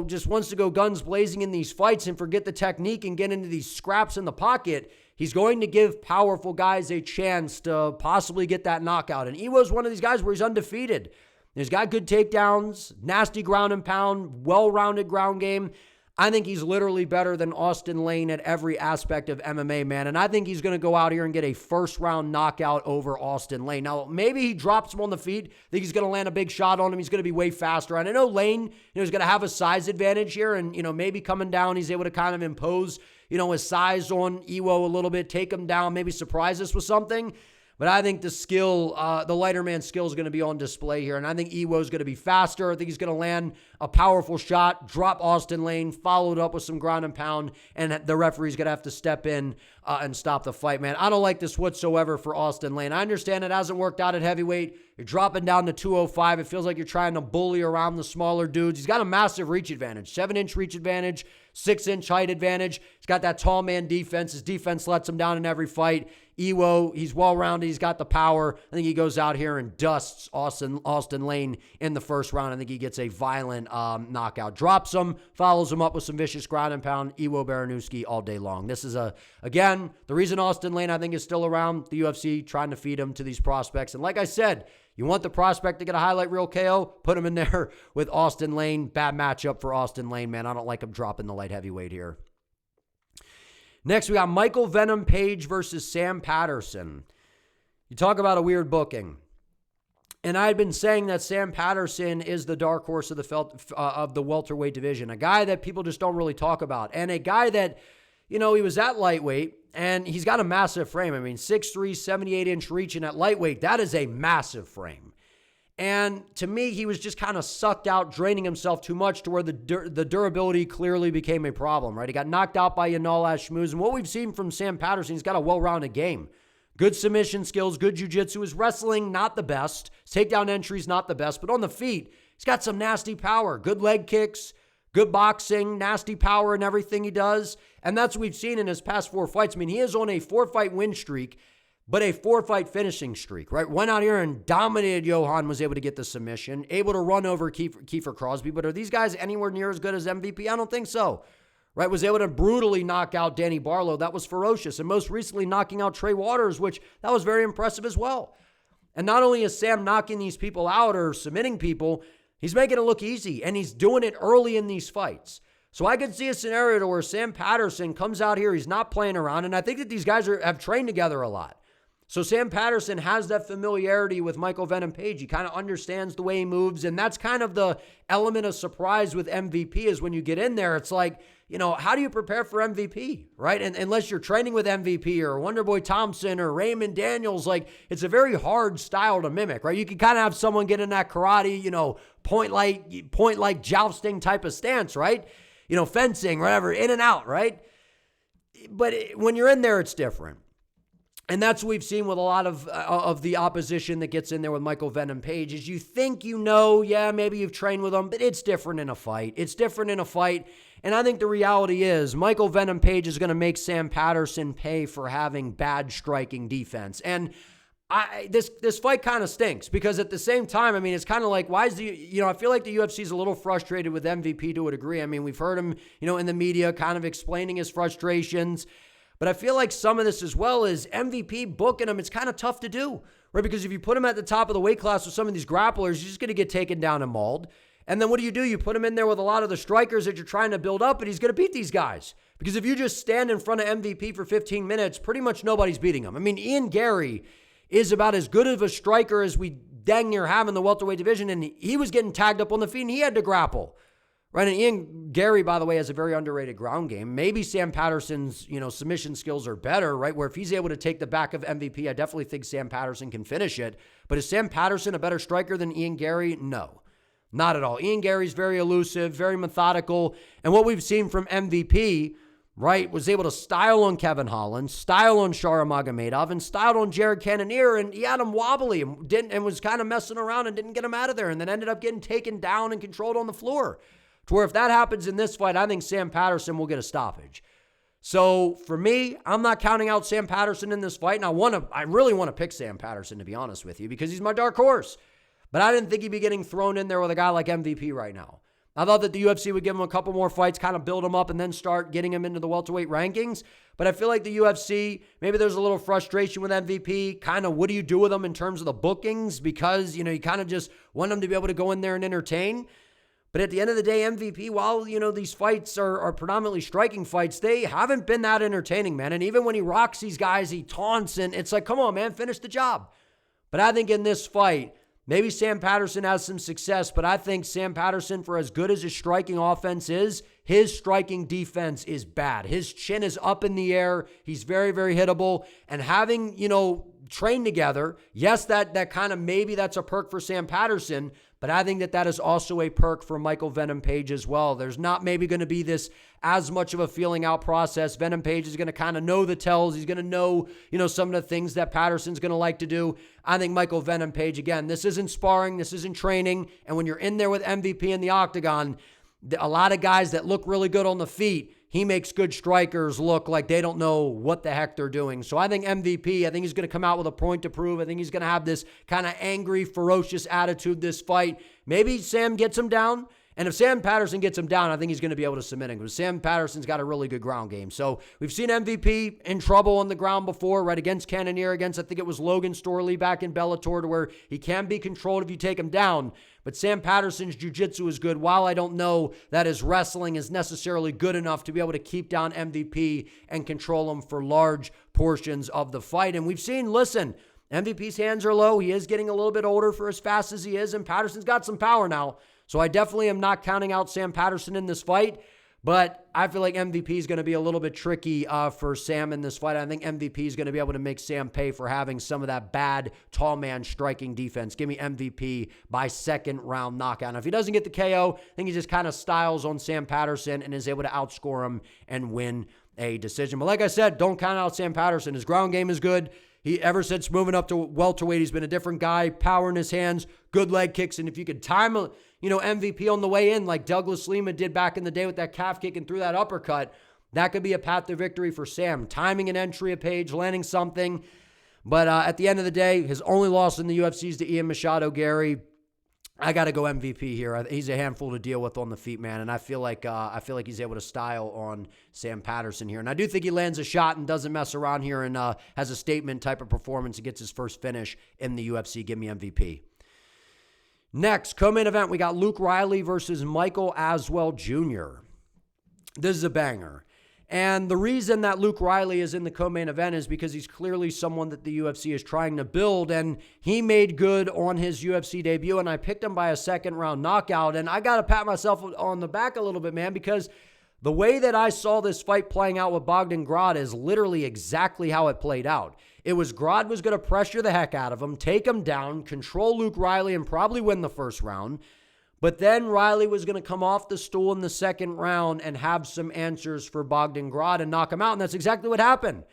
just wants to go guns blazing in these fights and forget the technique and get into these scraps in the pocket, he's going to give powerful guys a chance to possibly get that knockout. And Iwo's one of these guys where he's undefeated. He's got good takedowns, nasty ground and pound, well-rounded ground game. I think he's literally better than Austin Lane at every aspect of MMA, man. And I think he's going to go out here and get a first-round knockout over Austin Lane. Now, maybe he drops him on the feet. I think he's going to land a big shot on him. He's going to be way faster. And I know Lane, is going to have a size advantage here. And, maybe coming down, he's able to kind of impose, his size on Iwo a little bit, take him down, maybe surprise us with something. But I think the skill, the lighter man skill is going to be on display here. And I think Iwo's going to be faster. I think he's going to land a powerful shot, drop Austin Lane, followed up with some ground and pound, and the referee's going to have to step in and stop the fight, man. I don't like this whatsoever for Austin Lane. I understand it hasn't worked out at heavyweight. You're dropping down to 205. It feels like you're trying to bully around the smaller dudes. He's got a massive reach advantage, 7-inch reach advantage, 6-inch height advantage. He's got that tall man defense. His defense lets him down in every fight. Iwo, he's well-rounded. He's got the power. I think he goes out here and dusts Austin Lane in the first round. I think he gets a violent knockout. Drops him, follows him up with some vicious ground and pound. Iwo Baranuski all day long. This is, again, the reason Austin Lane, I think, is still around the UFC, trying to feed him to these prospects. And like I said, you want the prospect to get a highlight reel KO, put him in there with Austin Lane. Bad matchup for Austin Lane, man. I don't like him dropping the light heavyweight here. Next, we got Michael Venom Page versus Sam Patterson. You talk about a weird booking. And I had been saying that Sam Patterson is the dark horse of the welterweight division, a guy that people just don't really talk about, and a guy that, he was at lightweight, and he's got a massive frame. 6'3", 78-inch reach, and at lightweight, that is a massive frame. And to me, he was just kind of sucked out, draining himself too much to where the durability clearly became a problem, right? He got knocked out by Yanal Ashmuz. And what we've seen from Sam Patterson, he's got a well-rounded game. Good submission skills, good jiu-jitsu. His wrestling, not the best. His takedown entries, not the best. But on the feet, he's got some nasty power. Good leg kicks, good boxing, nasty power in everything he does. And that's what we've seen in his past 4 fights. He is on a 4-fight win streak, but a 4-fight finishing streak, right? Went out here and dominated Johan, was able to get the submission, able to run over Kiefer Crosby. But are these guys anywhere near as good as MVP? I don't think so, right? Was able to brutally knock out Danny Barlow. That was ferocious. And most recently knocking out Trey Waters, which that was very impressive as well. And not only is Sam knocking these people out or submitting people, He's making it look easy, and he's doing it early in these fights. So I could see a scenario where Sam Patterson comes out here, he's not playing around, and I think that these guys have trained together a lot. So Sam Patterson has that familiarity with Michael Venom Page. He kind of understands the way he moves, and that's kind of the element of surprise with MVP is when you get in there, it's like, how do you prepare for MVP, right? And unless you're training with MVP or Wonderboy Thompson or Raymond Daniels, like it's a very hard style to mimic, right? You can kind of have someone get in that karate, point like jousting type of stance, right? Fencing, whatever, in and out, right? But when you're in there, it's different. And that's what we've seen with a lot of the opposition that gets in there with Michael Venom Page is you think maybe you've trained with him, but it's different in a fight. It's different in a fight. And I think the reality is Michael Venom Page is going to make Sam Patterson pay for having bad striking defense. And this fight kind of stinks because at the same time, it's kind of like, why is I feel like the UFC is a little frustrated with MVP to a degree. We've heard him, in the media kind of explaining his frustrations. But I feel like some of this as well is MVP booking him. It's kind of tough to do, right? Because if you put him at the top of the weight class with some of these grapplers, you're just going to get taken down and mauled. And then what do? You put him in there with a lot of the strikers that you're trying to build up, and he's going to beat these guys. Because if you just stand in front of MVP for 15 minutes, pretty much nobody's beating him. Ian Gary is about as good of a striker as we dang near have in the welterweight division, and he was getting tagged up on the feet, and he had to grapple. Right, and Ian Gary, by the way, has a very underrated ground game. Maybe Sam Patterson's, submission skills are better, right? Where if he's able to take the back of MVP, I definitely think Sam Patterson can finish it. But is Sam Patterson a better striker than Ian Gary? No, not at all. Ian Gary's very elusive, very methodical. And what we've seen from MVP, right, was able to style on Kevin Holland, style on Shara Magomedov, and style on Jared Cannonier, and he had him wobbly and was kind of messing around and didn't get him out of there, and then ended up getting taken down and controlled on the floor. To where if that happens in this fight, I think Sam Patterson will get a stoppage. So for me, I'm not counting out Sam Patterson in this fight, and I really want to pick Sam Patterson, to be honest with you, because he's my dark horse. But I didn't think he'd be getting thrown in there with a guy like MVP right now. I thought that the UFC would give him a couple more fights, kind of build him up, and then start getting him into the welterweight rankings. But I feel like the UFC, maybe there's a little frustration with MVP. Kind of what do you do with him in terms of the bookings? Because, you kind of just want him to be able to go in there and entertain. But at the end of the day, MVP, while, these fights are predominantly striking fights, they haven't been that entertaining, man. And even when he rocks these guys, he taunts, and it's like, come on, man, finish the job. But I think in this fight, maybe Sam Patterson has some success, but I think Sam Patterson, for as good as his striking offense is, his striking defense is bad. His chin is up in the air. He's very, very hittable. And having, trained together, yes, that kind of maybe that's a perk for Sam Patterson, but I think that is also a perk for Michael Venom Page as well. There's not maybe going to be this as much of a feeling out process. Venom Page is going to kind of know the tells. He's going to know, some of the things that Patterson's going to like to do. I think Michael Venom Page, again, this isn't sparring, this isn't training. And when you're in there with MVP in the octagon, a lot of guys that look really good on the feet, he makes good strikers look like they don't know what the heck they're doing. So I think MVP, I think he's going to come out with a point to prove. I think he's going to have this kind of angry, ferocious attitude this fight. Maybe Sam gets him down. And if Sam Patterson gets him down, I think he's going to be able to submit him because Sam Patterson's got a really good ground game. So we've seen MVP in trouble on the ground before, right, against Cannonier, against, I think it was Logan Storley back in Bellator, to where he can be controlled if you take him down. But Sam Patterson's jiu-jitsu is good. While I don't know that his wrestling is necessarily good enough to be able to keep down MVP and control him for large portions of the fight. And we've seen, listen, MVP's hands are low. He is getting a little bit older for as fast as he is, and Patterson's got some power now. So I definitely am not counting out Sam Patterson in this fight, but I feel like MVP is going to be a little bit tricky for Sam in this fight. I think MVP is going to be able to make Sam pay for having some of that bad tall man striking defense. Give me MVP by second round knockout. And if he doesn't get the KO, I think he just kind of styles on Sam Patterson and is able to outscore him and win a decision. But like I said, don't count out Sam Patterson. His ground game is good. He, ever since moving up to welterweight, he's been a different guy, power in his hands, good leg kicks. And if you could time MVP on the way in like Douglas Lima did back in the day with that calf kick and threw that uppercut, that could be a path to victory for Sam. Timing an entry a page, landing something. But at the end of the day, his only loss in the UFC is to Ian Machado Gary. I got to go MVP here. He's a handful to deal with on the feet, man, and I feel like he's able to style on Sam Patterson here. And I do think he lands a shot and doesn't mess around here and has a statement type of performance and gets his first finish in the UFC. Give me MVP. Next, co-main event, we got Luke Riley versus Michael Aswell Jr. This is a banger. And the reason that Luke Riley is in the co-main event is because he's clearly someone that the UFC is trying to build, and he made good on his UFC debut, and I picked him by a second-round knockout, and I got to pat myself on the back a little bit, man, because the way that I saw this fight playing out with Bogdan Grad is literally exactly how it played out. It was Grad was going to pressure the heck out of him, take him down, control Luke Riley, and probably win the first round. But then Riley was going to come off the stool in the second round and have some answers for Bogdan Grad and knock him out. And that's exactly what happened.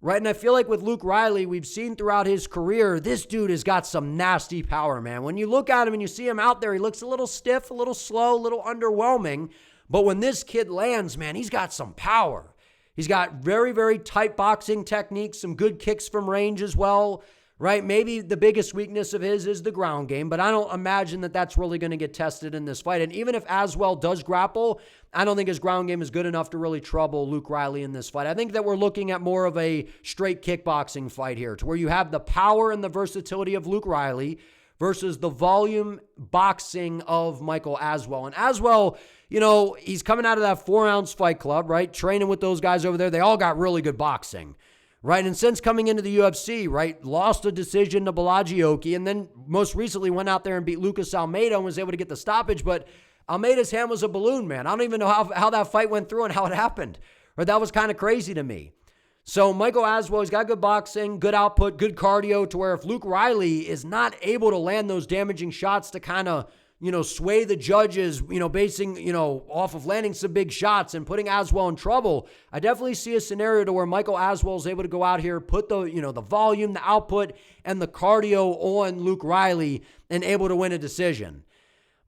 Right? And I feel like with Luke Riley, we've seen throughout his career, this dude has got some nasty power, man. When you look at him and you see him out there, he looks a little stiff, a little slow, a little underwhelming. But when this kid lands, man, he's got some power. He's got very, very tight boxing techniques, some good kicks from range as well. Right? Maybe the biggest weakness of his is the ground game, but I don't imagine that that's really going to get tested in this fight. And even if Aswell does grapple, I don't think his ground game is good enough to really trouble Luke Riley in this fight. I think that we're looking at more of a straight kickboxing fight here, to where you have the power and the versatility of Luke Riley versus the volume boxing of Michael Aswell. And Aswell, you know, he's coming out of that 4-ounce fight club, right? Training with those guys over there. They all got really good boxing. Right, and since coming into the UFC, right, lost a decision to Balagioki, and then most recently went out there and beat Lucas Almeida and was able to get the stoppage, but Almeida's hand was a balloon, man. I don't even know how that fight went through and how it happened. Right, that was kind of crazy to me. So Michael Aswell, he's got good boxing, good output, good cardio, to where if Luke Riley is not able to land those damaging shots to kind of, you know, sway the judges, you know, basing, you know, off of landing some big shots and putting Aswell in trouble, I definitely see a scenario to where Michael Aswell is able to go out here, put the, you know, the volume, the output, and the cardio on Luke Riley and able to win a decision.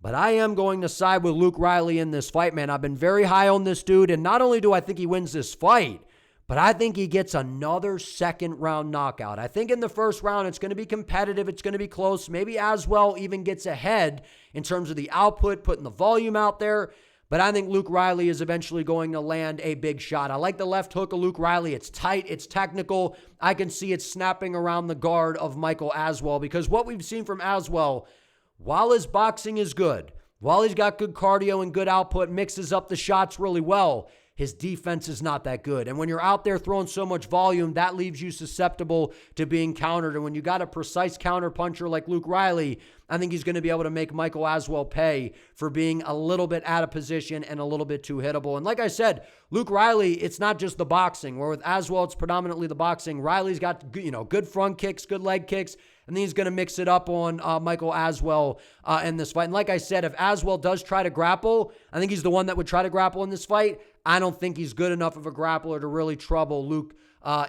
But I am going to side with Luke Riley in this fight, man. I've been very high on this dude, and not only do I think he wins this fight, but I think he gets another second-round knockout. I think in the first round, it's going to be competitive. It's going to be close. Maybe Aswell even gets ahead in terms of the output, putting the volume out there. But I think Luke Riley is eventually going to land a big shot. I like the left hook of Luke Riley. It's tight. It's technical. I can see it snapping around the guard of Michael Aswell, because what we've seen from Aswell, while his boxing is good, while he's got good cardio and good output, mixes up the shots really well, his defense is not that good. And when you're out there throwing so much volume, that leaves you susceptible to being countered. And when you got a precise counter puncher like Luke Riley, I think he's going to be able to make Michael Aswell pay for being a little bit out of position and a little bit too hittable. And like I said, Luke Riley, it's not just the boxing, where with Aswell, it's predominantly the boxing. Riley's got, you know, good front kicks, good leg kicks, and then he's going to mix it up on Michael Aswell in this fight. And like I said, if Aswell does try to grapple, I think he's the one that would try to grapple in this fight. I don't think he's good enough of a grappler to really trouble Luke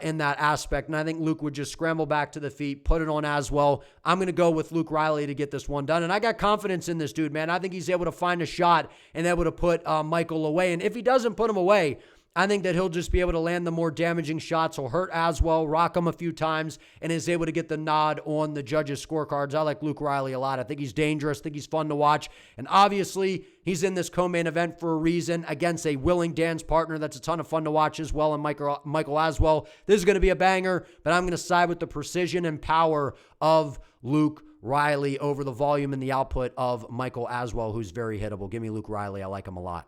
in that aspect. And I think Luke would just scramble back to the feet, put it on Aswell. I'm going to go with Luke Riley to get this one done. And I got confidence in this dude, man. I think he's able to find a shot and able to put Michael away. And if he doesn't put him away, I think that he'll just be able to land the more damaging shots. He'll hurt Aswell, rock him a few times, and is able to get the nod on the judges' scorecards. I like Luke Riley a lot. I think he's dangerous. I think he's fun to watch. And obviously, he's in this co-main event for a reason against a willing dance partner that's a ton of fun to watch as well, and Michael Aswell. This is going to be a banger, but I'm going to side with the precision and power of Luke Riley over the volume and the output of Michael Aswell, who's very hittable. Give me Luke Riley. I like him a lot.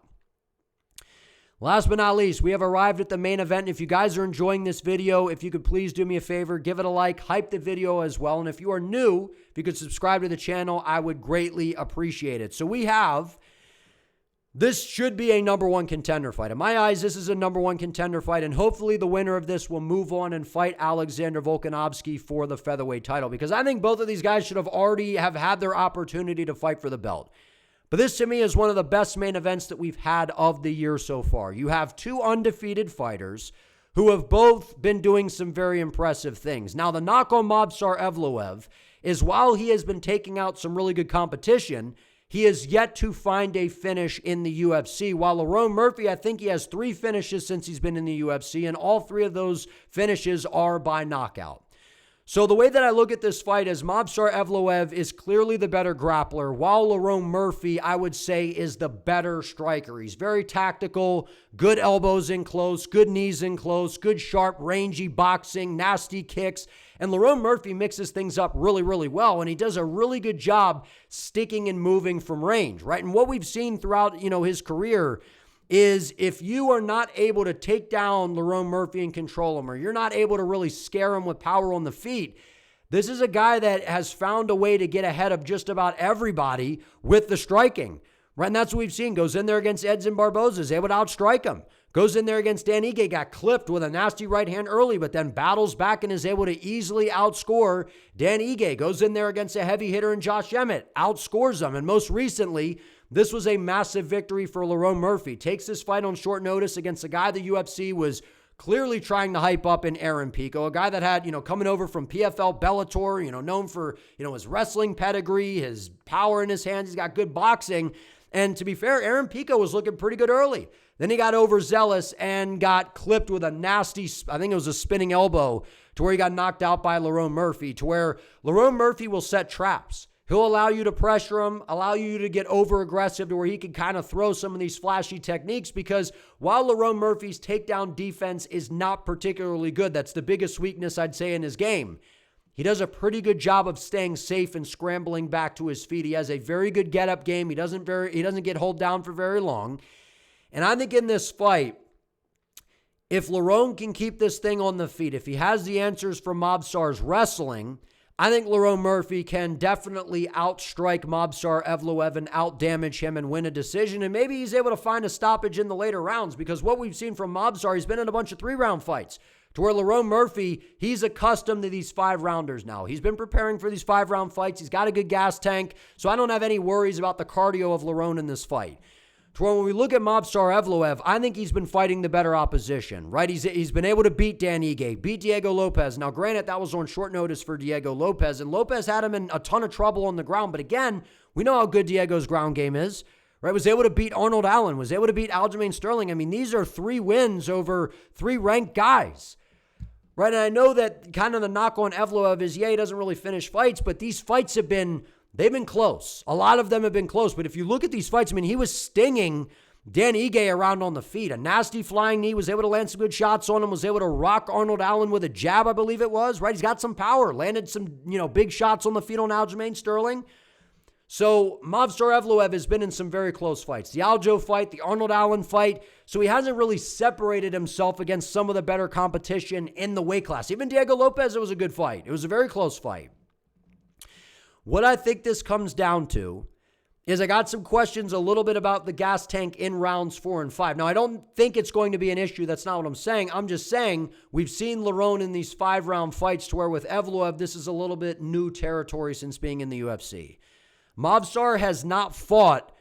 Last but not least, we have arrived at the main event. If you guys are enjoying this video, if you could please do me a favor, give it a like, hype the video as well. And if you are new, if you could subscribe to the channel, I would greatly appreciate it. So we have, this should be a number one contender fight. In my eyes, this is a number one contender fight, and hopefully the winner of this will move on and fight Alexander Volkanovski for the featherweight title, because I think both of these guys should have already have had their opportunity to fight for the belt. But this, to me, is one of the best main events that we've had of the year so far. You have two undefeated fighters who have both been doing some very impressive things. Now, the knock on Movsar Evloev is, while he has been taking out some really good competition, he has yet to find a finish in the UFC. While Lerone Murphy, I think he has 3 finishes since he's been in the UFC, and all 3 of those finishes are by knockout. So the way that I look at this fight is Movsar Evloev is clearly the better grappler, while Lerone Murphy, I would say, is the better striker. He's very tactical, good elbows in close, good knees in close, good sharp, rangy boxing, nasty kicks. And Lerone Murphy mixes things up really, really well, and he does a really good job sticking and moving from range, right? And what we've seen throughout, his career is if you are not able to take down Lerone Murphy and control him, or you're not able to really scare him with power on the feet, this is a guy that has found a way to get ahead of just about everybody with the striking, right? And that's what we've seen. Goes in there against Edson Barboza, is able to outstrike him. Goes in there against Dan Ige, got clipped with a nasty right hand early, but then battles back and is able to easily outscore Dan Ige. Goes in there against a heavy hitter in Josh Emmett, outscores him. And most recently, this was a massive victory for Lerone Murphy. Takes this fight on short notice against a guy the UFC was clearly trying to hype up in Aaron Pico, a guy that had, coming over from PFL Bellator, known for, his wrestling pedigree, his power in his hands. He's got good boxing. And to be fair, Aaron Pico was looking pretty good early. Then he got overzealous and got clipped with a nasty, I think it was a spinning elbow, to where he got knocked out by Lerone Murphy, to where Lerone Murphy will set traps. He'll allow you to pressure him, allow you to get over-aggressive to where he can kind of throw some of these flashy techniques, because while Lerone Murphy's takedown defense is not particularly good, that's the biggest weakness I'd say in his game, he does a pretty good job of staying safe and scrambling back to his feet. He has a very good get-up game. He doesn't get hold down for very long. And I think in this fight, if Lerone can keep this thing on the feet, if he has the answers for Movsar's wrestling, I think Lerone Murphy can definitely outstrike Movsar Evloev and outdamage him and win a decision. And maybe he's able to find a stoppage in the later rounds, because what we've seen from Movsar, he's been in a bunch of 3-round fights, to where Lerone Murphy, he's accustomed to these 5-rounders now. He's been preparing for these 5-round fights. He's got a good gas tank, so I don't have any worries about the cardio of Lerone in this fight. To where when we look at Movsar Evloev, I think he's been fighting the better opposition, right? He's been able to beat Dan Ige, beat Diego Lopez. Now, granted, that was on short notice for Diego Lopez, and Lopez had him in a ton of trouble on the ground. But again, we know how good Diego's ground game is, right? Was able to beat Arnold Allen, was able to beat Aljamain Sterling. I mean, these are 3 wins over 3 ranked guys, right? And I know that kind of the knock on Evloev is, he doesn't really finish fights, but these fights they've been close. A lot of them have been close. But if you look at these fights, he was stinging Dan Ige around on the feet. A nasty flying knee, was able to land some good shots on him, was able to rock Arnold Allen with a jab, I believe it was, right? He's got some power, landed some, big shots on the feet on Aljamain Sterling. So Movsar Evloev has been in some very close fights. The Aljo fight, the Arnold Allen fight. So he hasn't really separated himself against some of the better competition in the weight class. Even Diego Lopez, it was a good fight. It was a very close fight. What I think this comes down to is I got some questions a little bit about the gas tank in rounds 4 and 5. Now, I don't think it's going to be an issue. That's not what I'm saying. I'm just saying we've seen Lerone in these 5-round fights, to where with Evloev, this is a little bit new territory since being in the UFC. Movsar has not fought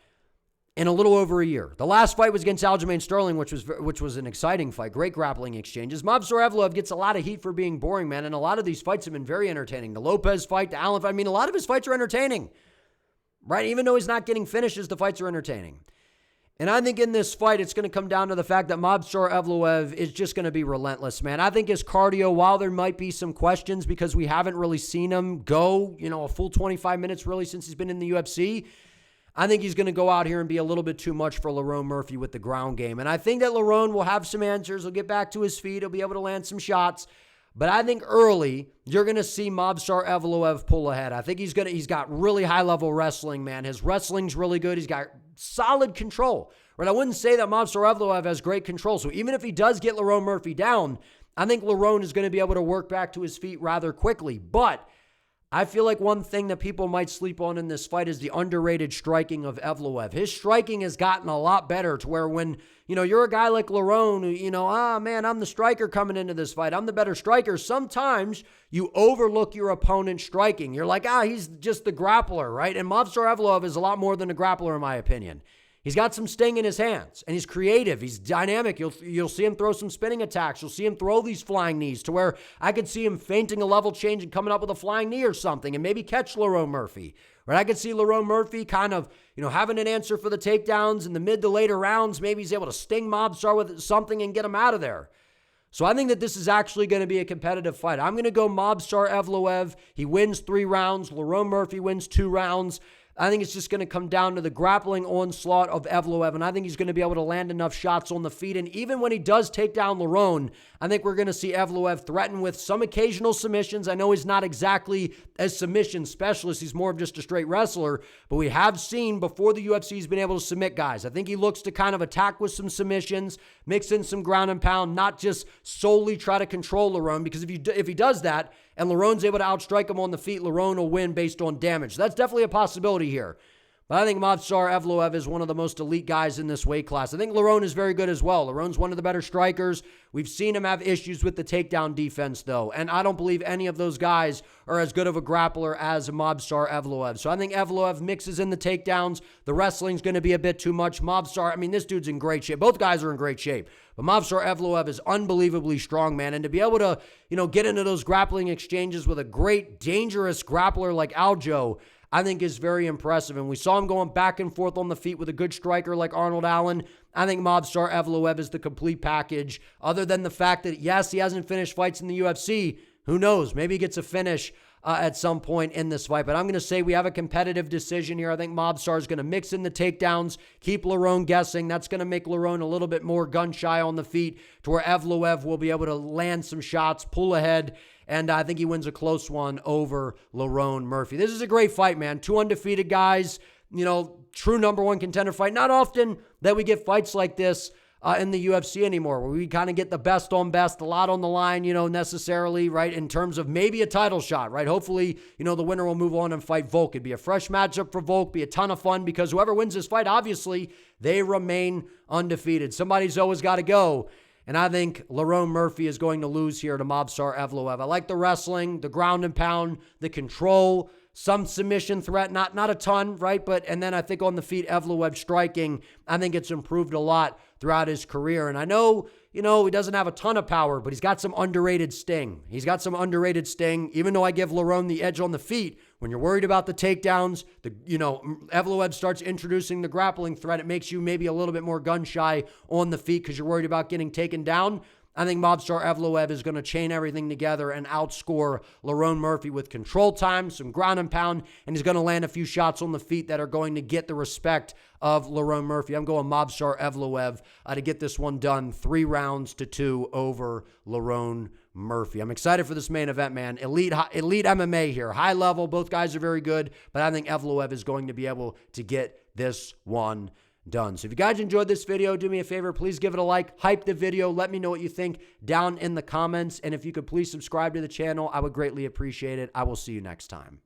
in a little over a year. The last fight was against Aljamain Sterling, which was an exciting fight. Great grappling exchanges. Movsar Evloev gets a lot of heat for being boring, man, and a lot of these fights have been very entertaining. The Lopez fight, the Allen fight, a lot of his fights are entertaining, right? Even though he's not getting finishes, the fights are entertaining. And I think in this fight, it's going to come down to the fact that Movsar Evloev is just going to be relentless, man. I think his cardio, while there might be some questions because we haven't really seen him go, a full 25 minutes really since he's been in the UFC, I think he's going to go out here and be a little bit too much for Lerone Murphy with the ground game. And I think that Lerone will have some answers. He'll get back to his feet. He'll be able to land some shots. But I think early, you're going to see Movsar Evloev pull ahead. I think he's got really high-level wrestling, man. His wrestling's really good. He's got solid control. Right? I wouldn't say that Movsar Evloev has great control. So even if he does get Lerone Murphy down, I think Lerone is going to be able to work back to his feet rather quickly. But I feel like one thing that people might sleep on in this fight is the underrated striking of Evloev. His striking has gotten a lot better, to where when, you're a guy like Lerone who, man, I'm the striker coming into this fight. I'm the better striker. Sometimes you overlook your opponent's striking. You're like, he's just the grappler, right? And Movsar Evloev is a lot more than a grappler, in my opinion. He's got some sting in his hands, and he's creative. He's dynamic. You'll see him throw some spinning attacks. You'll see him throw these flying knees, to where I could see him feinting a level change and coming up with a flying knee or something and maybe catch Lerone Murphy. Right? I could see Lerone Murphy kind of, having an answer for the takedowns in the mid to later rounds. Maybe he's able to sting Movsar with something and get him out of there. So I think that this is actually going to be a competitive fight. I'm going to go Movsar Evloev. He wins 3 rounds. Lerone Murphy wins 2 rounds. I think it's just going to come down to the grappling onslaught of Evloev, and I think he's going to be able to land enough shots on the feet. And even when he does take down Lerone, I think we're going to see Evloev threaten with some occasional submissions. I know he's not exactly a submission specialist. He's more of just a straight wrestler, but we have seen before the UFC he's been able to submit guys. I think he looks to kind of attack with some submissions, mix in some ground and pound, not just solely try to control Lerone, because if he does that, and Lerone's able to outstrike him on the feet, Lerone will win based on damage. That's definitely a possibility here. But I think Movsar Evloev is one of the most elite guys in this weight class. I think Lerone is very good as well. Lerone's one of the better strikers. We've seen him have issues with the takedown defense, though. And I don't believe any of those guys are as good of a grappler as Movsar Evloev. So I think Evloev mixes in the takedowns. The wrestling's going to be a bit too much. Movsar, I mean, this dude's in great shape. Both guys are in great shape. But Movsar Evloev is unbelievably strong, man. And to be able to, get into those grappling exchanges with a great, dangerous grappler like Aljo, I think is very impressive. And we saw him going back and forth on the feet with a good striker like Arnold Allen. I think Movsar Evloev is the complete package. Other than the fact that, yes, he hasn't finished fights in the UFC. Who knows? Maybe he gets a finish at some point in this fight. But I'm going to say we have a competitive decision here. I think Movsar is going to mix in the takedowns, keep Lerone guessing. That's going to make Lerone a little bit more gun-shy on the feet to where Evloev will be able to land some shots, pull ahead, and I think he wins a close one over Lerone Murphy. This is a great fight, man. 2 undefeated guys, true number 1 contender fight. Not often that we get fights like this in the UFC anymore, where we kind of get the best on best, a lot on the line, necessarily, right, in terms of maybe a title shot, right? Hopefully, the winner will move on and fight Volk. It'd be a fresh matchup for Volk, be a ton of fun, because whoever wins this fight, obviously, they remain undefeated. Somebody's always got to go. And I think Lerone Murphy is going to lose here to Movsar Evloev. I like the wrestling, the ground and pound, the control, some submission threat, not a ton, right? And then I think on the feet, Evloev striking, I think it's improved a lot throughout his career. And I know, he doesn't have a ton of power, but he's got some underrated sting. Even though I give Lerone the edge on the feet, when you're worried about the takedowns, Evloev starts introducing the grappling threat. It makes you maybe a little bit more gun-shy on the feet because you're worried about getting taken down. I think Movsar Evloev is going to chain everything together and outscore Lerone Murphy with control time, some ground and pound, and he's going to land a few shots on the feet that are going to get the respect of Lerone Murphy. I'm going Movsar Evloev to get this one done 3 rounds to 2 over Lerone Murphy. I'm excited for this main event, man. Elite MMA here. High level. Both guys are very good, but I think Evloev is going to be able to get this one done. So if you guys enjoyed this video, do me a favor, please give it a like, hype the video, let me know what you think down in the comments, and if you could please subscribe to the channel, I would greatly appreciate it. I will see you next time.